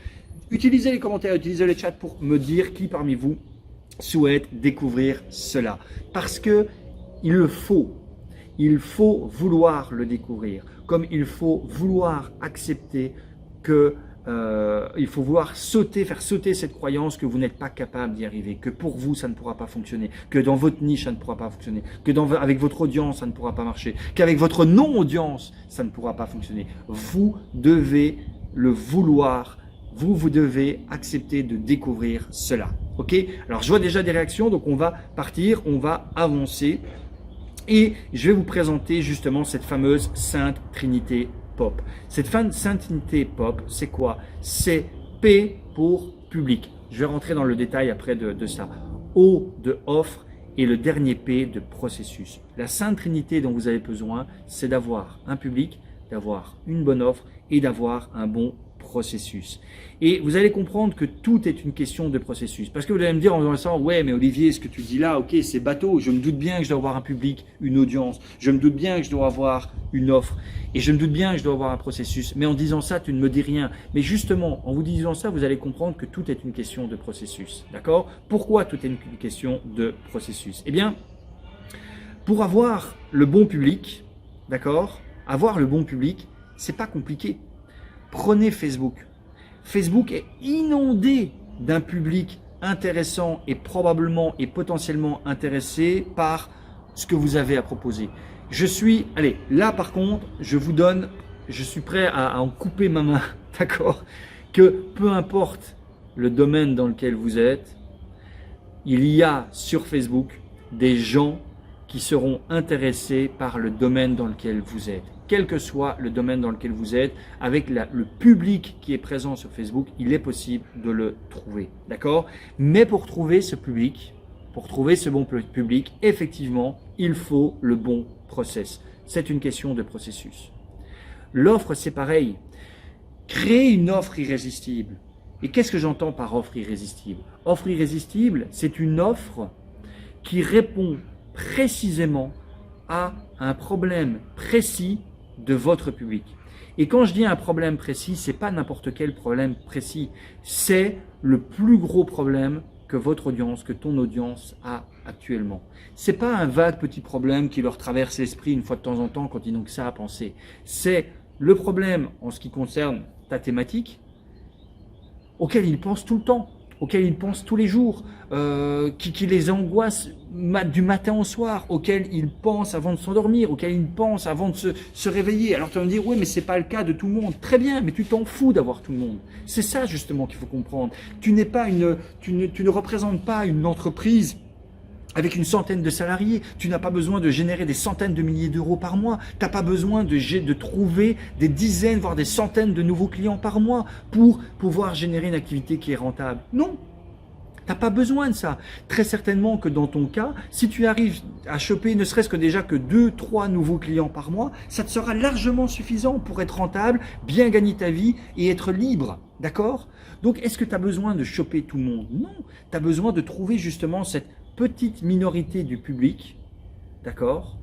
Utilisez les commentaires, utilisez les chats pour me dire qui parmi vous souhaite découvrir cela. Parce que il le faut. Il faut vouloir le découvrir, comme il faut vouloir accepter que il faut vouloir faire sauter cette croyance que vous n'êtes pas capable d'y arriver, que pour vous ça ne pourra pas fonctionner, que dans votre niche ça ne pourra pas fonctionner, que avec votre audience ça ne pourra pas marcher, qu'avec votre non-audience ça ne pourra pas fonctionner. Vous devez le vouloir. Vous devez accepter de découvrir cela. Ok? Alors je vois déjà des réactions, donc on va partir, on va avancer. Et je vais vous présenter justement cette fameuse Sainte Trinité Pop. Cette Sainte Trinité Pop, c'est quoi? C'est P pour public. Je vais rentrer dans le détail après de ça. O de offre et le dernier P de processus. La Sainte Trinité dont vous avez besoin, c'est d'avoir un public, d'avoir une bonne offre et d'avoir un bon processus. Et vous allez comprendre que tout est une question de processus. Parce que vous allez me dire en disant, ouais, mais Olivier, ce que tu dis là, ok, c'est bateau. Je me doute bien que je dois avoir un public, une audience. Je me doute bien que je dois avoir une offre. Et je me doute bien que je dois avoir un processus. Mais en disant ça, tu ne me dis rien. Mais justement, en vous disant ça, vous allez comprendre que tout est une question de processus. D'accord? Pourquoi tout est une question de processus? Eh bien, pour avoir le bon public, d'accord? Avoir le bon public, c'est pas compliqué. Prenez Facebook. Facebook est inondé d'un public intéressant et probablement et potentiellement intéressé par ce que vous avez à proposer. Allez, là par contre, je suis prêt à en couper ma main, d'accord? Que peu importe le domaine dans lequel vous êtes, il y a sur Facebook des gens qui seront intéressés par le domaine dans lequel vous êtes. Quel que soit le domaine dans lequel vous êtes, avec le public qui est présent sur Facebook, il est possible de le trouver. D'accord? Mais pour trouver ce public, pour trouver ce bon public, effectivement, il faut le bon process. C'est une question de processus. L'offre, c'est pareil. Créer une offre irrésistible. Et qu'est-ce que j'entends par offre irrésistible? Offre irrésistible, c'est une offre qui répond précisément à un problème précis de votre public. Et quand je dis un problème précis, c'est pas n'importe quel problème précis, c'est le plus gros problème que votre audience, que ton audience a actuellement. C'est pas un vague petit problème qui leur traverse l'esprit une fois de temps en temps quand ils n'ont que ça à penser. C'est le problème en ce qui concerne ta thématique auquel ils pensent tout le temps, auquel ils pensent tous les jours, qui les angoisse du matin au soir, auquel ils pensent avant de s'endormir, auquel ils pensent avant de se réveiller. Alors tu vas me dire, oui, mais c'est pas le cas de tout le monde. Très bien, mais tu t'en fous d'avoir tout le monde. C'est ça justement qu'il faut comprendre. Tu ne représentes pas une entreprise avec une centaine de salariés. Tu n'as pas besoin de générer des centaines de milliers d'euros par mois. Tu n'as pas besoin de trouver des dizaines, voire des centaines de nouveaux clients par mois pour pouvoir générer une activité qui est rentable. Non, tu n'as pas besoin de ça. Très certainement que dans ton cas, si tu arrives à choper ne serait-ce que déjà que 2-3 nouveaux clients par mois, ça te sera largement suffisant pour être rentable, bien gagner ta vie et être libre. D'accord? Donc, est-ce que tu as besoin de choper tout le monde? Non, tu as besoin de trouver justement cette petite minorité du public, d'accord?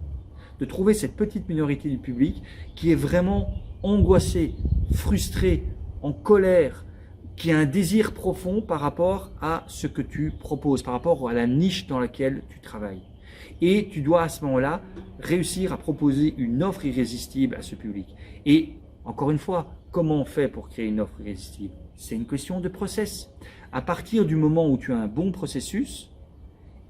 De trouver cette petite minorité du public qui est vraiment angoissée, frustrée, en colère, qui a un désir profond par rapport à ce que tu proposes, par rapport à la niche dans laquelle tu travailles. Et tu dois à ce moment-là réussir à proposer une offre irrésistible à ce public. Et encore une fois, comment on fait pour créer une offre irrésistible? C'est une question de process. À partir du moment où tu as un bon processus,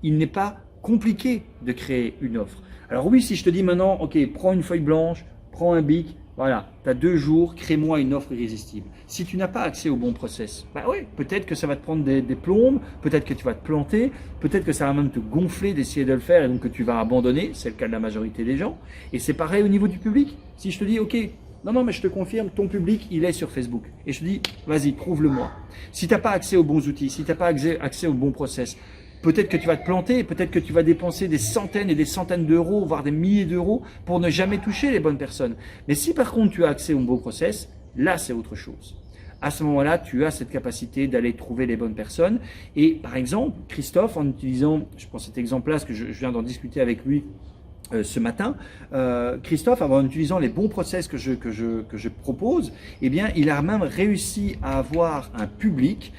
il n'est pas compliqué de créer une offre. Alors oui, si je te dis maintenant, ok, prends une feuille blanche, prends un bic, voilà, tu as 2 jours, crée-moi une offre irrésistible. Si tu n'as pas accès au bon process, bah oui, peut-être que ça va te prendre des plombes, peut-être que tu vas te planter, peut-être que ça va même te gonfler d'essayer de le faire et donc que tu vas abandonner, c'est le cas de la majorité des gens. Et c'est pareil au niveau du public. Si je te dis, ok, non, mais je te confirme, ton public, il est sur Facebook. Et je te dis, vas-y, prouve-le-moi. Si tu n'as pas accès aux bons outils, si tu n'as pas accès au bon process, peut-être que tu vas te planter, peut-être que tu vas dépenser des centaines et des centaines d'euros, voire des milliers d'euros pour ne jamais toucher les bonnes personnes. Mais si par contre tu as accès au bon process, là c'est autre chose. À ce moment-là, tu as cette capacité d'aller trouver les bonnes personnes. Et par exemple, Christophe, en utilisant, je prends cet exemple-là, parce que je viens d'en discuter avec lui ce matin, Christophe, en utilisant les bons process que je propose, eh bien, il a même réussi à avoir un public,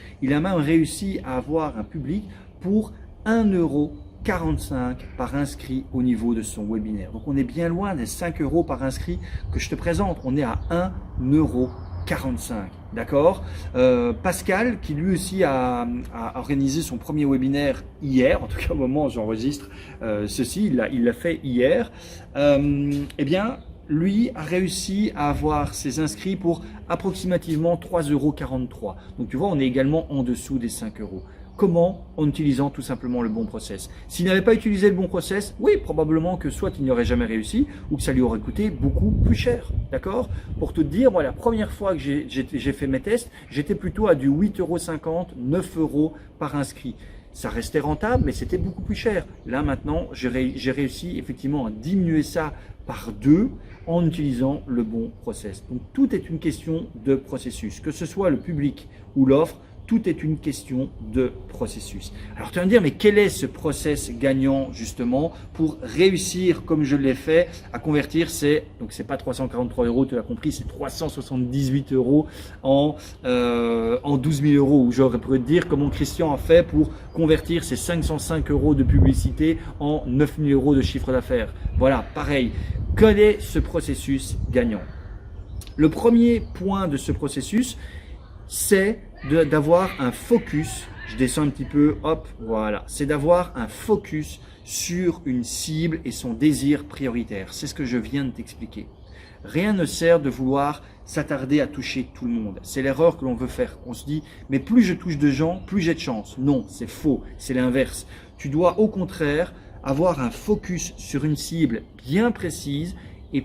pour 1,45 € par inscrit au niveau de son webinaire. Donc on est bien loin des 5 € par inscrit que je te présente. On est à 1,45 €. D'accord? Pascal, qui lui aussi a organisé son premier webinaire hier, en tout cas au moment où j'enregistre ceci, il l'a fait hier, eh bien, lui a réussi à avoir ses inscrits pour approximativement 3,43 €. Donc tu vois, on est également en dessous des 5 €. Comment? En utilisant tout simplement le bon process. S'il n'avait pas utilisé le bon process, oui, probablement que soit il n'y aurait jamais réussi ou que ça lui aurait coûté beaucoup plus cher. D'accord? Pour te dire, moi, la première fois que j'ai fait mes tests, j'étais plutôt à du 8,50 €, 9 € par inscrit. Ça restait rentable, mais c'était beaucoup plus cher. Là, maintenant, j'ai réussi effectivement à diminuer ça par 2 en utilisant le bon process. Donc, tout est une question de processus. Que ce soit le public ou l'offre, tout est une question de processus. Alors tu vas me dire, mais quel est ce process gagnant justement pour réussir comme je l'ai fait à convertir donc c'est pas 343 €, tu l'as compris, c'est 378 € en 12 000 €. Ou j'aurais pu te dire comment Christian a fait pour convertir ces 505 € de publicité en 9 000 € de chiffre d'affaires. Voilà, pareil. Quel est ce processus gagnant? Le premier point de ce processus, c'est d'avoir un focus, je descends un petit peu, hop, voilà, c'est d'avoir un focus sur une cible et son désir prioritaire. C'est ce que je viens de t'expliquer. Rien ne sert de vouloir s'attarder à toucher tout le monde. C'est l'erreur que l'on veut faire. On se dit, mais plus je touche de gens, plus j'ai de chance. Non, c'est faux, c'est l'inverse. Tu dois au contraire avoir un focus sur une cible bien précise et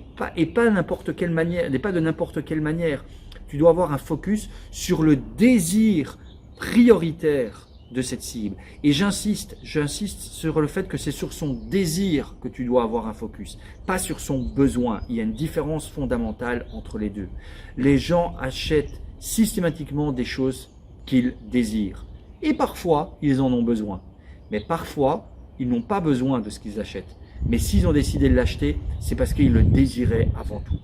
pas n'importe quelle manière, et pas de n'importe quelle manière. Tu dois avoir un focus sur le désir prioritaire de cette cible. Et j'insiste sur le fait que c'est sur son désir que tu dois avoir un focus, pas sur son besoin. Il y a une différence fondamentale entre les deux. Les gens achètent systématiquement des choses qu'ils désirent. Et parfois, ils en ont besoin. Mais parfois, ils n'ont pas besoin de ce qu'ils achètent. Mais s'ils ont décidé de l'acheter, c'est parce qu'ils le désiraient avant tout.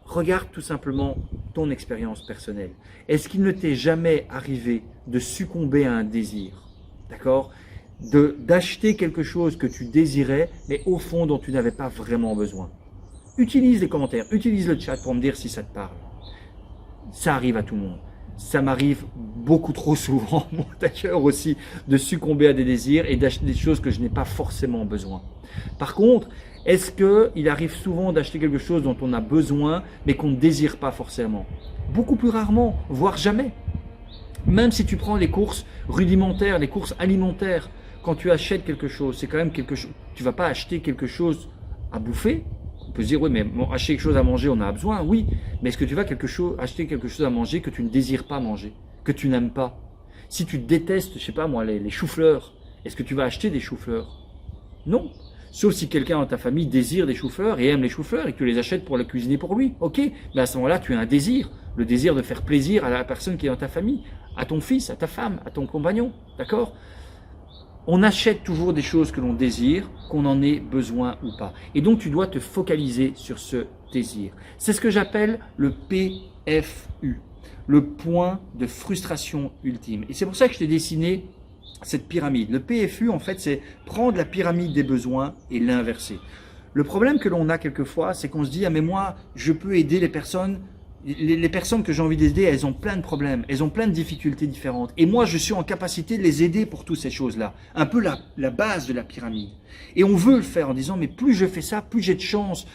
Regarde tout simplement ton expérience personnelle. Est-ce qu'il ne t'est jamais arrivé de succomber à un désir? d'accord, d'acheter quelque chose que tu désirais, mais au fond dont tu n'avais pas vraiment besoin. Utilise les commentaires, utilise le chat pour me dire si ça te parle. Ça arrive à tout le monde. Ça m'arrive beaucoup trop souvent, moi d'ailleurs aussi, de succomber à des désirs et d'acheter des choses que je n'ai pas forcément besoin. Par contre, est-ce qu'il arrive souvent d'acheter quelque chose dont on a besoin, mais qu'on ne désire pas forcément? Beaucoup plus rarement, voire jamais. Même si tu prends les courses rudimentaires, les courses alimentaires, quand tu achètes quelque chose, c'est quand même quelque chose. Tu ne vas pas acheter quelque chose à bouffer. On peut se dire, oui, mais bon, acheter quelque chose à manger, on a besoin, oui. Mais est-ce que tu vas acheter quelque chose à manger que tu ne désires pas manger, que tu n'aimes pas? Si tu détestes, je sais pas moi, les choux-fleurs, est-ce que tu vas acheter des choux-fleurs? Non. Sauf si quelqu'un dans ta famille désire des choux-fleurs et aime les choux-fleurs et que tu les achètes pour la cuisiner pour lui. Ok, mais à ce moment-là, tu as un désir. Le désir de faire plaisir à la personne qui est dans ta famille, à ton fils, à ta femme, à ton compagnon. D'accord? On achète toujours des choses que l'on désire, qu'on en ait besoin ou pas. Et donc, tu dois te focaliser sur ce désir. C'est ce que j'appelle le PFU, le point de frustration ultime. Et c'est pour ça que je t'ai dessiné cette pyramide. Le PFU, en fait, c'est prendre la pyramide des besoins et l'inverser. Le problème que l'on a quelquefois, c'est qu'on se dit « Ah mais moi, je peux aider les personnes que j'ai envie d'aider, elles ont plein de problèmes, elles ont plein de difficultés différentes. Et moi, je suis en capacité de les aider pour toutes ces choses-là. » Un peu la base de la pyramide. Et on veut le faire en disant « Mais plus je fais ça, plus j'ai de chance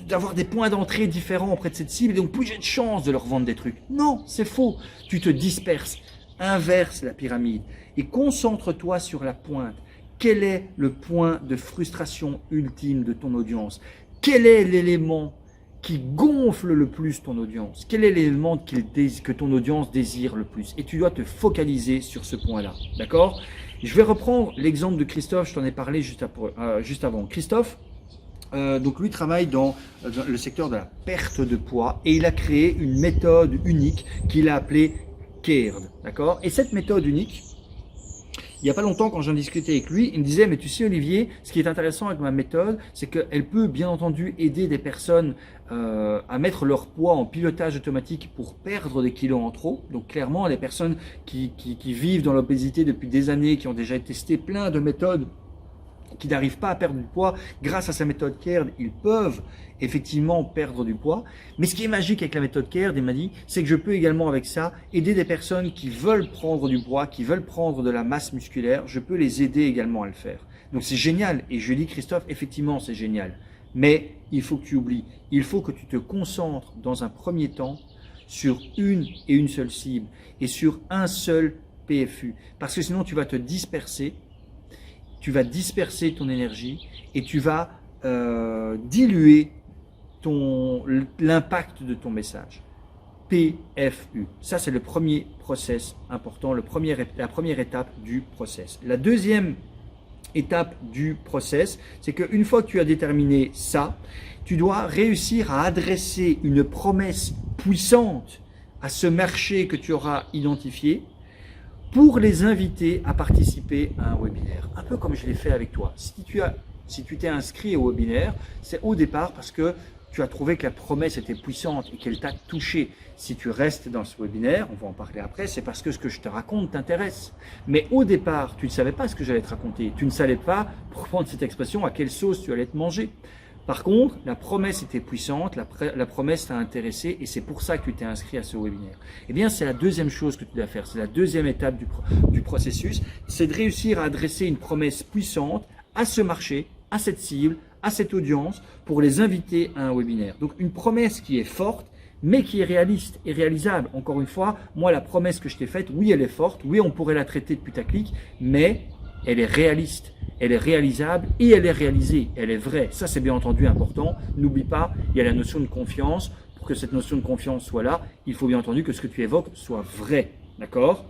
d'avoir des points d'entrée différents auprès de cette cible, et donc plus j'ai de chance de leur vendre des trucs. » Non, c'est faux. Tu te disperses. Inverse la pyramide et concentre-toi sur la pointe. Quel est le point de frustration ultime de ton audience? Quel est l'élément qui gonfle le plus ton audience? Quel est l'élément que ton audience désire le plus? Et tu dois te focaliser sur ce point-là. D'accord? Je vais reprendre l'exemple de Christophe, je t'en ai parlé juste avant. Christophe, donc lui travaille dans le secteur de la perte de poids et il a créé une méthode unique qu'il a appelée CARED, d'accord? Et cette méthode unique, il n'y a pas longtemps, quand j'en discutais avec lui, il me disait, mais tu sais Olivier, ce qui est intéressant avec ma méthode, c'est qu'elle peut bien entendu aider des personnes à mettre leur poids en pilotage automatique pour perdre des kilos en trop. Donc clairement, les personnes qui vivent dans l'obésité depuis des années, qui ont déjà testé plein de méthodes, qui n'arrivent pas à perdre du poids, grâce à sa méthode CARED, ils peuvent effectivement perdre du poids. Mais ce qui est magique avec la méthode CARED, il m'a dit, c'est que je peux également avec ça aider des personnes qui veulent prendre du poids, qui veulent prendre de la masse musculaire, je peux les aider également à le faire. Donc c'est génial. Et je lui dis, Christophe, effectivement c'est génial. Mais il faut que tu oublies, il faut que tu te concentres dans un premier temps sur une et une seule cible et sur un seul PFU. Parce que sinon tu vas te disperser. Tu vas disperser ton énergie et tu vas diluer l'impact de ton message. PFU. Ça, c'est le premier process important, la première étape du process. La deuxième étape du process, c'est qu'une fois que tu as déterminé ça, tu dois réussir à adresser une promesse puissante à ce marché que tu auras identifié, pour les inviter à participer à un webinaire. Un peu comme je l'ai fait avec toi. Si tu t'es inscrit au webinaire, c'est au départ parce que tu as trouvé que la promesse était puissante et qu'elle t'a touché. Si tu restes dans ce webinaire, on va en parler après, c'est parce que ce que je te raconte t'intéresse. Mais au départ, tu ne savais pas ce que j'allais te raconter. Tu ne savais pas, pour prendre cette expression, à quelle sauce tu allais te manger. Par contre, la promesse était puissante, la promesse t'a intéressé et c'est pour ça que tu t'es inscrit à ce webinaire. Eh bien, c'est la deuxième chose que tu dois faire, c'est la deuxième étape du processus, c'est de réussir à adresser une promesse puissante à ce marché, à cette cible, à cette audience, pour les inviter à un webinaire. Donc, une promesse qui est forte, mais qui est réaliste et réalisable. Encore une fois, moi, la promesse que je t'ai faite, oui, elle est forte, oui, on pourrait la traiter de putaclic, mais elle est réaliste. Elle est réalisable et elle est réalisée, elle est vraie. Ça, c'est bien entendu important. N'oublie pas, il y a la notion de confiance. Pour que cette notion de confiance soit là, il faut bien entendu que ce que tu évoques soit vrai. D'accord?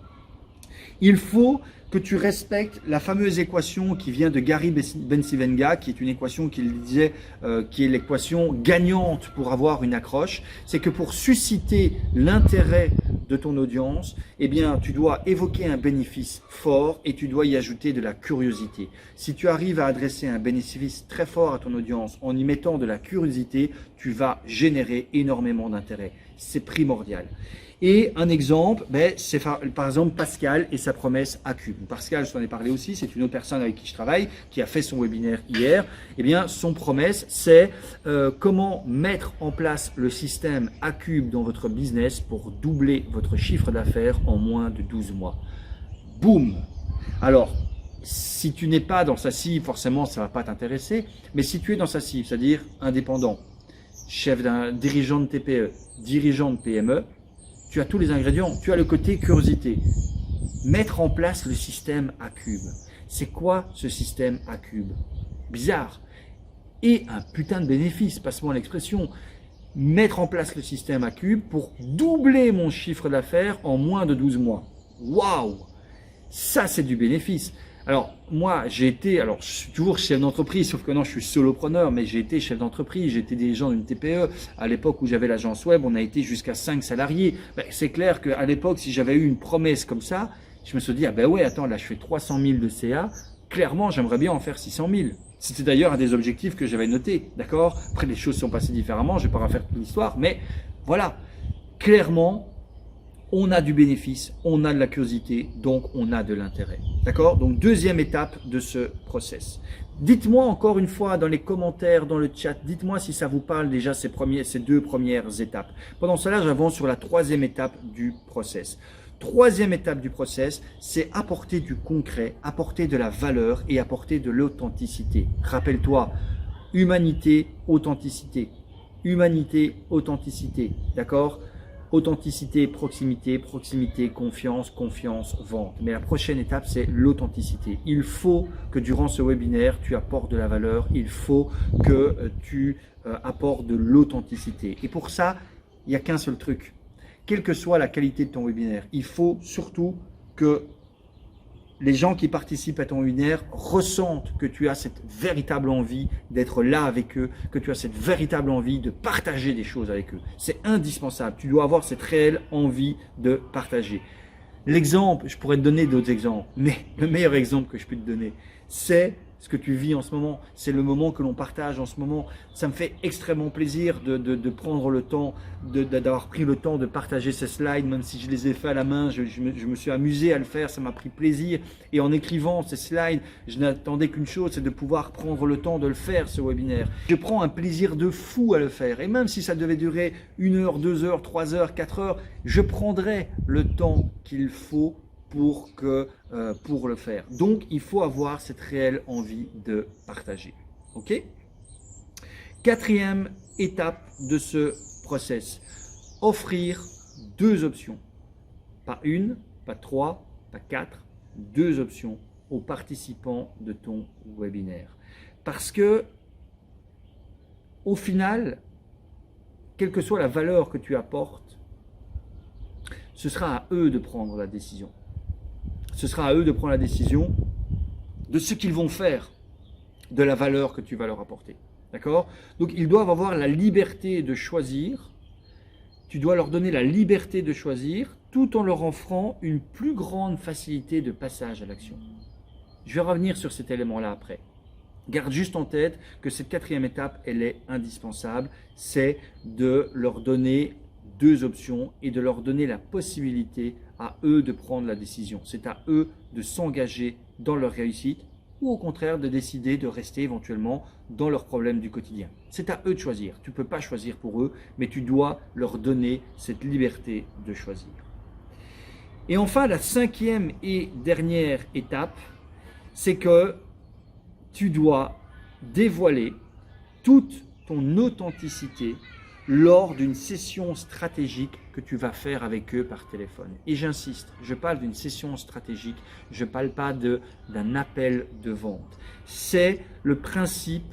Il faut que tu respectes la fameuse équation qui vient de Gary Bencivenga, qui est une équation qu'il disait, qui est l'équation gagnante pour avoir une accroche. C'est que pour susciter l'intérêt de ton audience, eh bien, tu dois évoquer un bénéfice fort et tu dois y ajouter de la curiosité. Si tu arrives à adresser un bénéfice très fort à ton audience en y mettant de la curiosité, tu vas générer énormément d'intérêt. C'est primordial. Et un exemple, c'est par exemple Pascal et sa promesse ACUB. Pascal, je t'en ai parlé aussi, c'est une autre personne avec qui je travaille, qui a fait son webinaire hier. Eh bien, son promesse, c'est comment mettre en place le système ACUB dans votre business pour doubler votre chiffre d'affaires en moins de 12 mois. Boum! Alors, si tu n'es pas dans sa cible, forcément, ça ne va pas t'intéresser. Mais si tu es dans sa cible, c'est-à-dire indépendant, chef d'un dirigeant de TPE, dirigeant de PME, tu as tous les ingrédients. Tu as le côté curiosité. Mettre en place le système ACUB. C'est quoi ce système ACUB? Bizarre. Et un putain de bénéfice, passe-moi l'expression. Mettre en place le système ACUB pour doubler mon chiffre d'affaires en moins de 12 mois. Waouh! Ça, c'est du bénéfice. Alors, moi, je suis toujours chef d'entreprise, sauf que non, je suis solopreneur, mais j'ai été chef d'entreprise, j'ai été dirigeant d'une TPE. À l'époque où j'avais l'agence web, on a été jusqu'à 5 salariés. C'est clair qu'à l'époque, si j'avais eu une promesse comme ça, je me suis dit, ah ben ouais, attends, là, je fais 300 000 de CA. Clairement, j'aimerais bien en faire 600 000. C'était d'ailleurs un des objectifs que j'avais noté, d'accord? Après, les choses sont passées différemment, je ne vais pas refaire toute l'histoire, mais voilà, clairement, on a du bénéfice, on a de la curiosité, donc on a de l'intérêt. D'accord? Donc, deuxième étape de ce process. Dites-moi encore une fois dans les commentaires, dans le chat, dites-moi si ça vous parle déjà ces deux premières étapes. Pendant cela, j'avance sur la troisième étape du process. Troisième étape du process, c'est apporter du concret, apporter de la valeur et apporter de l'authenticité. Rappelle-toi, humanité, authenticité. Humanité, authenticité. D'accord? Authenticité, proximité, proximité, confiance, confiance, vente. Mais la prochaine étape, c'est l'authenticité. Il faut que durant ce webinaire, tu apportes de la valeur. Il faut que tu apportes de l'authenticité. Et pour ça, il n'y a qu'un seul truc. Quelle que soit la qualité de ton webinaire, il faut surtout que les gens qui participent à ton webinaire ressentent que tu as cette véritable envie d'être là avec eux, que tu as cette véritable envie de partager des choses avec eux. C'est indispensable. Tu dois avoir cette réelle envie de partager. L'exemple, je pourrais te donner d'autres exemples, mais le meilleur exemple que je peux te donner, c'est ce que tu vis en ce moment. C'est le moment que l'on partage en ce moment. Ça me fait extrêmement plaisir de prendre le temps, d'avoir pris le temps de partager ces slides, même si je les ai faits à la main, je me suis amusé à le faire, ça m'a pris plaisir. Et en écrivant ces slides, je n'attendais qu'une chose, c'est de pouvoir prendre le temps de le faire, ce webinaire. Je prends un plaisir de fou à le faire. Et même si ça devait durer 1 heure, 2 heures, 3 heures, 4 heures, je prendrai le temps qu'il faut pour le faire. Donc, il faut avoir cette réelle envie de partager. OK? Quatrième étape de ce process. Offrir 2 options. Pas 1, pas 3, pas 4, 2 options aux participants de ton webinaire. Parce que, au final, quelle que soit la valeur que tu apportes, ce sera à eux de prendre la décision. Ce sera à eux de prendre la décision de ce qu'ils vont faire de la valeur que tu vas leur apporter. D'accord? Donc, ils doivent avoir la liberté de choisir. Tu dois leur donner la liberté de choisir tout en leur offrant une plus grande facilité de passage à l'action. Je vais revenir sur cet élément-là après. Garde juste en tête que cette quatrième étape, elle est indispensable. C'est de leur donner 2 options et de leur donner la possibilité à eux de prendre la décision. C'est à eux de s'engager dans leur réussite ou au contraire de décider de rester éventuellement dans leurs problèmes du quotidien. C'est à eux de choisir. Tu ne peux pas choisir pour eux, mais tu dois leur donner cette liberté de choisir. Et enfin, la 5e et dernière étape, c'est que tu dois dévoiler toute ton authenticité lors d'une session stratégique que tu vas faire avec eux par téléphone. Et j'insiste, je parle d'une session stratégique, je ne parle pas d'un appel de vente. C'est le principe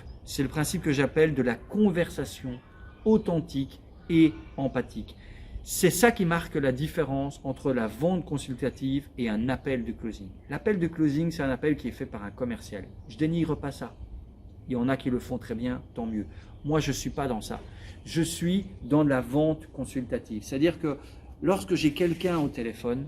que j'appelle de la conversation authentique et empathique. C'est ça qui marque la différence entre la vente consultative et un appel de closing. L'appel de closing, c'est un appel qui est fait par un commercial. Je dénigre pas ça. Il y en a qui le font très bien, tant mieux. Moi, je ne suis pas dans ça. Je suis dans la vente consultative. C'est-à-dire que lorsque j'ai quelqu'un au téléphone,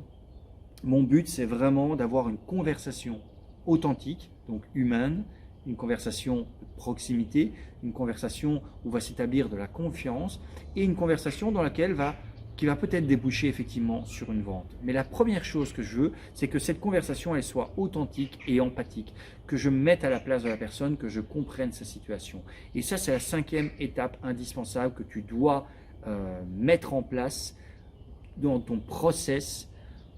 mon but, c'est vraiment d'avoir une conversation authentique, donc humaine, une conversation de proximité, une conversation où va s'établir de la confiance et une conversation dans laquelle va qui va peut-être déboucher effectivement sur une vente. Mais la première chose que je veux, c'est que cette conversation, elle soit authentique et empathique, que je me mette à la place de la personne, que je comprenne sa situation. Et ça, c'est la 5e étape indispensable que tu dois mettre en place dans ton process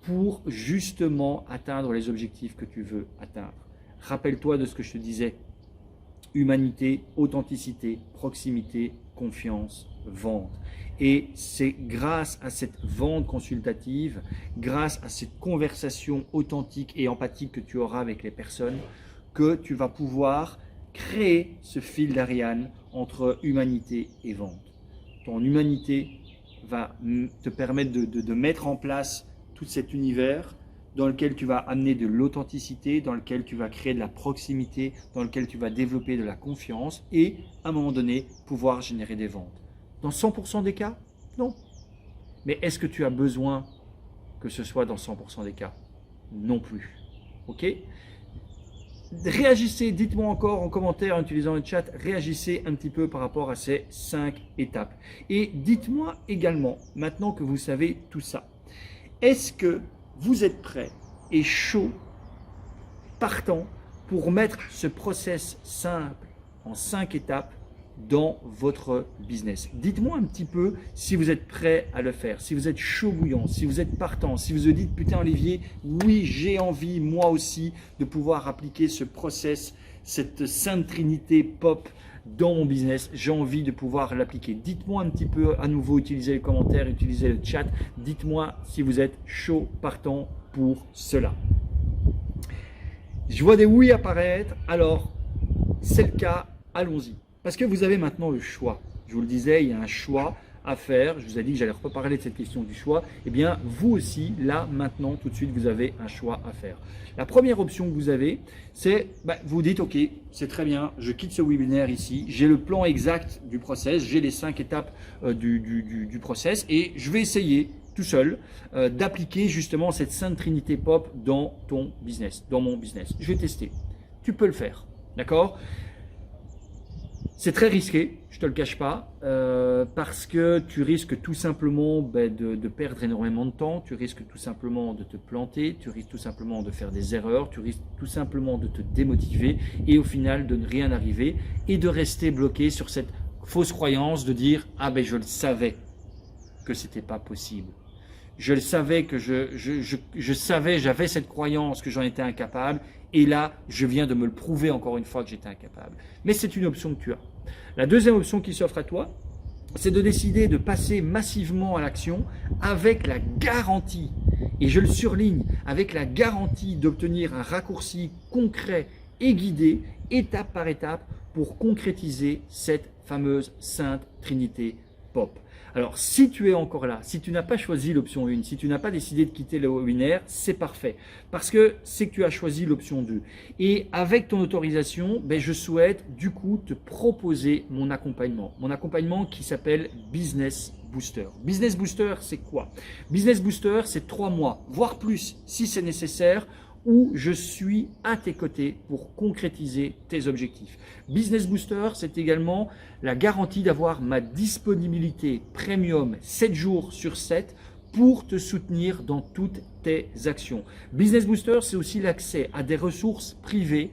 pour justement atteindre les objectifs que tu veux atteindre. Rappelle-toi de ce que je te disais. Humanité, authenticité, proximité, confiance, vente. Et c'est grâce à cette vente consultative, grâce à cette conversation authentique et empathique que tu auras avec les personnes, que tu vas pouvoir créer ce fil d'Ariane entre humanité et vente. Ton humanité va te permettre de mettre en place tout cet univers dans lequel tu vas amener de l'authenticité, dans lequel tu vas créer de la proximité, dans lequel tu vas développer de la confiance et, à un moment donné, pouvoir générer des ventes. Dans 100% des cas, non. Mais est-ce que tu as besoin que ce soit dans 100% des cas? Non plus. Ok? Réagissez, dites-moi encore en commentaire en utilisant le chat, réagissez un petit peu par rapport à ces 5 étapes. Et dites-moi également, maintenant que vous savez tout ça, est-ce que vous êtes prêt et chaud, partant, pour mettre ce process simple en 5 étapes dans votre business? Dites-moi un petit peu si vous êtes prêt à le faire, si vous êtes chaud bouillant, si vous êtes partant, si vous vous dites putain Olivier, oui j'ai envie moi aussi de pouvoir appliquer ce process, cette sainte trinité pop dans mon business, j'ai envie de pouvoir l'appliquer. Dites-moi un petit peu, à nouveau, utilisez les commentaires, utilisez le chat, dites-moi si vous êtes chaud partant pour cela. Je vois des oui apparaître, alors c'est le cas, allons-y. Parce que vous avez maintenant le choix. Je vous le disais, il y a un choix à faire. Je vous ai dit que j'allais reparler de cette question du choix. Eh bien, vous aussi, là, maintenant, tout de suite, vous avez un choix à faire. La première option que vous avez, c'est, vous dites, OK, c'est très bien, je quitte ce webinaire ici, j'ai le plan exact du process, j'ai les 5 étapes du process et je vais essayer tout seul d'appliquer justement cette sainte trinité pop dans ton business, dans mon business. Je vais tester. Tu peux le faire, d'accord ? C'est très risqué, je ne te le cache pas, parce que tu risques tout simplement de perdre énormément de temps, tu risques tout simplement de te planter, tu risques tout simplement de faire des erreurs, tu risques tout simplement de te démotiver et au final de ne rien arriver et de rester bloqué sur cette fausse croyance de dire « Ah je le savais que ce n'était pas possible ». Je le savais que j'avais cette croyance que j'en étais incapable et là, je viens de me le prouver encore une fois que j'étais incapable. Mais c'est une option que tu as. La deuxième option qui s'offre à toi, c'est de décider de passer massivement à l'action avec la garantie, et je le surligne, avec la garantie d'obtenir un raccourci concret et guidé, étape par étape, pour concrétiser cette fameuse sainte trinité pop. Alors, si tu es encore là, si tu n'as pas choisi l'option 1, si tu n'as pas décidé de quitter le webinaire, c'est parfait. Parce que c'est que tu as choisi l'option 2. Et avec ton autorisation, je souhaite du coup te proposer mon accompagnement. Mon accompagnement qui s'appelle Business Booster. Business Booster, c'est quoi? Business Booster, c'est 3 mois, voire plus, si c'est nécessaire, où je suis à tes côtés pour concrétiser tes objectifs. Business Booster, c'est également la garantie d'avoir ma disponibilité premium 7 jours sur 7 pour te soutenir dans toutes tes actions. Business Booster, c'est aussi l'accès à des ressources privées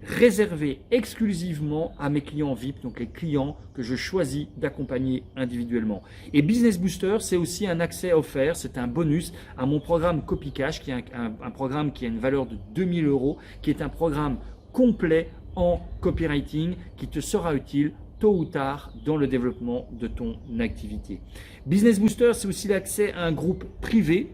réservé exclusivement à mes clients VIP, donc les clients que je choisis d'accompagner individuellement. Et Business Booster, c'est aussi un accès offert, c'est un bonus à mon programme Copycash, qui est un programme qui a une valeur de 2000 €, qui est un programme complet en copywriting qui te sera utile tôt ou tard dans le développement de ton activité. Business Booster, c'est aussi l'accès à un groupe privé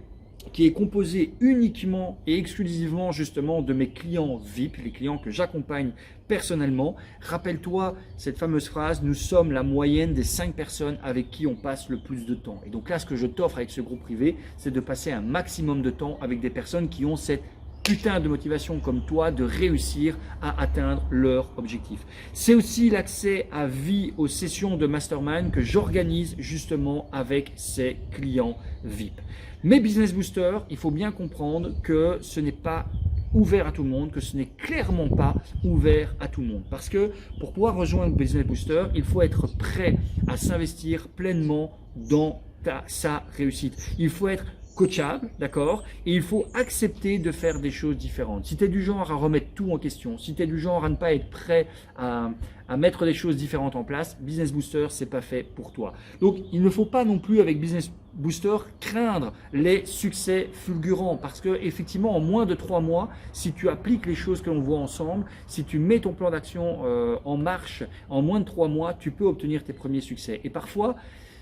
qui est composé uniquement et exclusivement justement de mes clients VIP, les clients que j'accompagne personnellement. Rappelle-toi cette fameuse phrase, nous sommes la moyenne des 5 personnes avec qui on passe le plus de temps. Et donc là, ce que je t'offre avec ce groupe privé, c'est de passer un maximum de temps avec des personnes qui ont cette putain de motivation comme toi de réussir à atteindre leur objectif. C'est aussi l'accès à vie aux sessions de mastermind que j'organise justement avec ces clients VIP. Mais Business Booster, il faut bien comprendre que ce n'est pas ouvert à tout le monde, que ce n'est clairement pas ouvert à tout le monde. Parce que pour pouvoir rejoindre Business Booster, il faut être prêt à s'investir pleinement dans sa réussite. Il faut être coachable, d'accord? Et il faut accepter de faire des choses différentes. Si tu es du genre à remettre tout en question, si tu es du genre à ne pas être prêt à mettre des choses différentes en place, Business Booster, c'est pas fait pour toi. Donc, il ne faut pas non plus avec Business Booster craindre les succès fulgurants parce que effectivement, en moins de 3 mois, si tu appliques les choses que l'on voit ensemble, si tu mets ton plan d'action en marche, en moins de 3 mois, tu peux obtenir tes premiers succès. Et parfois,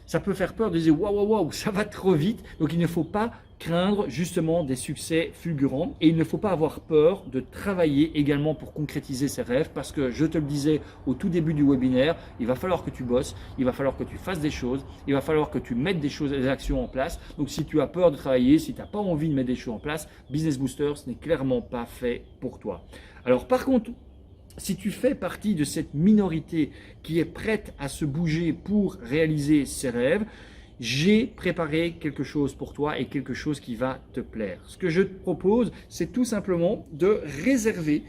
ça peut faire peur de dire waouh, ça va trop vite. Donc il ne faut pas craindre justement des succès fulgurants et il ne faut pas avoir peur de travailler également pour concrétiser ses rêves parce que je te le disais au tout début du webinaire, il va falloir que tu bosses, il va falloir que tu fasses des choses, il va falloir que tu mettes des actions en place. Donc si tu as peur de travailler, si tu n'as pas envie de mettre des choses en place, Business Booster, ce n'est clairement pas fait pour toi. Alors par contre, si tu fais partie de cette minorité qui est prête à se bouger pour réaliser ses rêves, j'ai préparé quelque chose pour toi et quelque chose qui va te plaire. Ce que je te propose, c'est tout simplement de réserver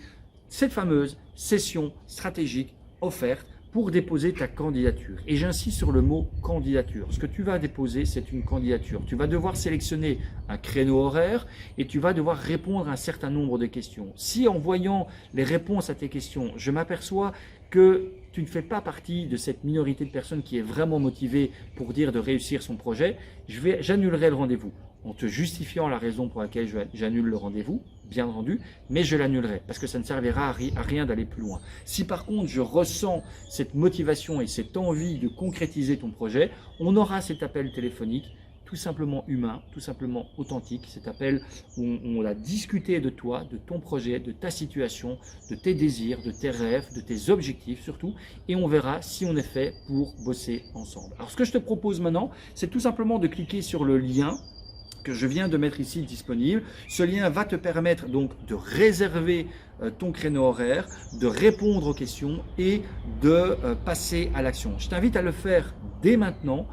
cette fameuse session stratégique offerte pour déposer ta candidature. Et j'insiste sur le mot candidature. Ce que tu vas déposer, c'est une candidature. Tu vas devoir sélectionner un créneau horaire et tu vas devoir répondre à un certain nombre de questions. Si en voyant les réponses à tes questions, je m'aperçois que tu ne fais pas partie de cette minorité de personnes qui est vraiment motivée pour dire de réussir son projet, j'annulerai le rendez-vous en te justifiant la raison pour laquelle j'annule le rendez-vous, bien entendu, mais je l'annulerai parce que ça ne servira à rien d'aller plus loin. Si par contre je ressens cette motivation et cette envie de concrétiser ton projet, on aura cet appel téléphonique tout simplement humain, tout simplement authentique, cet appel où on va discuter de toi, de ton projet, de ta situation, de tes désirs, de tes rêves, de tes objectifs surtout, et on verra si on est fait pour bosser ensemble. Alors ce que je te propose maintenant, c'est tout simplement de cliquer sur le lien que je viens de mettre ici disponible. Ce lien va te permettre donc de réserver ton créneau horaire, de répondre aux questions et de passer à l'action. Je t'invite à le faire dès maintenant.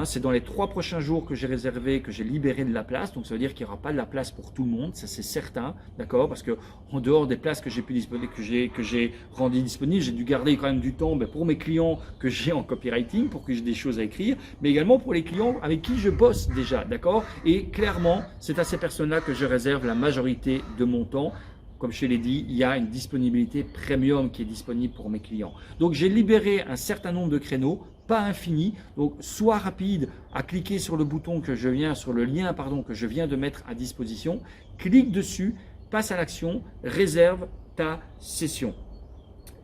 C'est dans les 3 prochains jours que j'ai réservé, que j'ai libéré de la place. Donc ça veut dire qu'il n'y aura pas de la place pour tout le monde, ça c'est certain, d'accord? Parce que en dehors des places que j'ai pu disponibles, que j'ai rendues disponibles, j'ai dû garder quand même du temps pour mes clients que j'ai en copywriting, pour que j'ai des choses à écrire, mais également pour les clients avec qui je bosse déjà, d'accord? Et clairement, c'est à ces personnes-là que je réserve la majorité de mon temps. Comme je te l'ai dit, il y a une disponibilité premium qui est disponible pour mes clients. Donc, j'ai libéré un certain nombre de créneaux, pas infini. Donc, sois rapide à cliquer sur le bouton sur le lien que je viens de mettre à disposition. Clique dessus, passe à l'action, réserve ta session.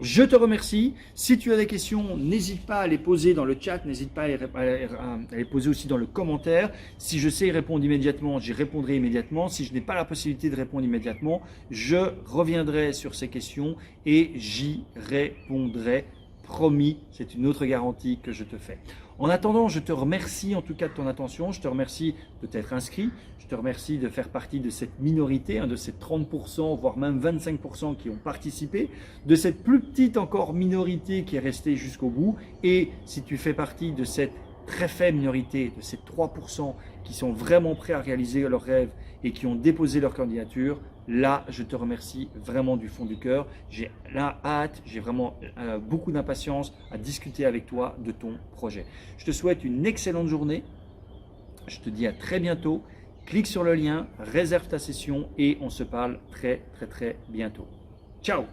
Je te remercie. Si tu as des questions, n'hésite pas à les poser dans le chat, n'hésite pas à les poser aussi dans le commentaire. Si je sais y répondre immédiatement, j'y répondrai immédiatement. Si je n'ai pas la possibilité de répondre immédiatement, je reviendrai sur ces questions et j'y répondrai. Promis, c'est une autre garantie que je te fais. En attendant, je te remercie en tout cas de ton attention, je te remercie de t'être inscrit, je te remercie de faire partie de cette minorité, de ces 30%, voire même 25% qui ont participé, de cette plus petite encore minorité qui est restée jusqu'au bout. Et si tu fais partie de cette très faible minorité, de ces 3% qui sont vraiment prêts à réaliser leurs rêves et qui ont déposé leur candidature, là, je te remercie vraiment du fond du cœur. J'ai la hâte, j'ai vraiment beaucoup d'impatience à discuter avec toi de ton projet. Je te souhaite une excellente journée. Je te dis à très bientôt. Clique sur le lien, réserve ta session et on se parle très bientôt. Ciao!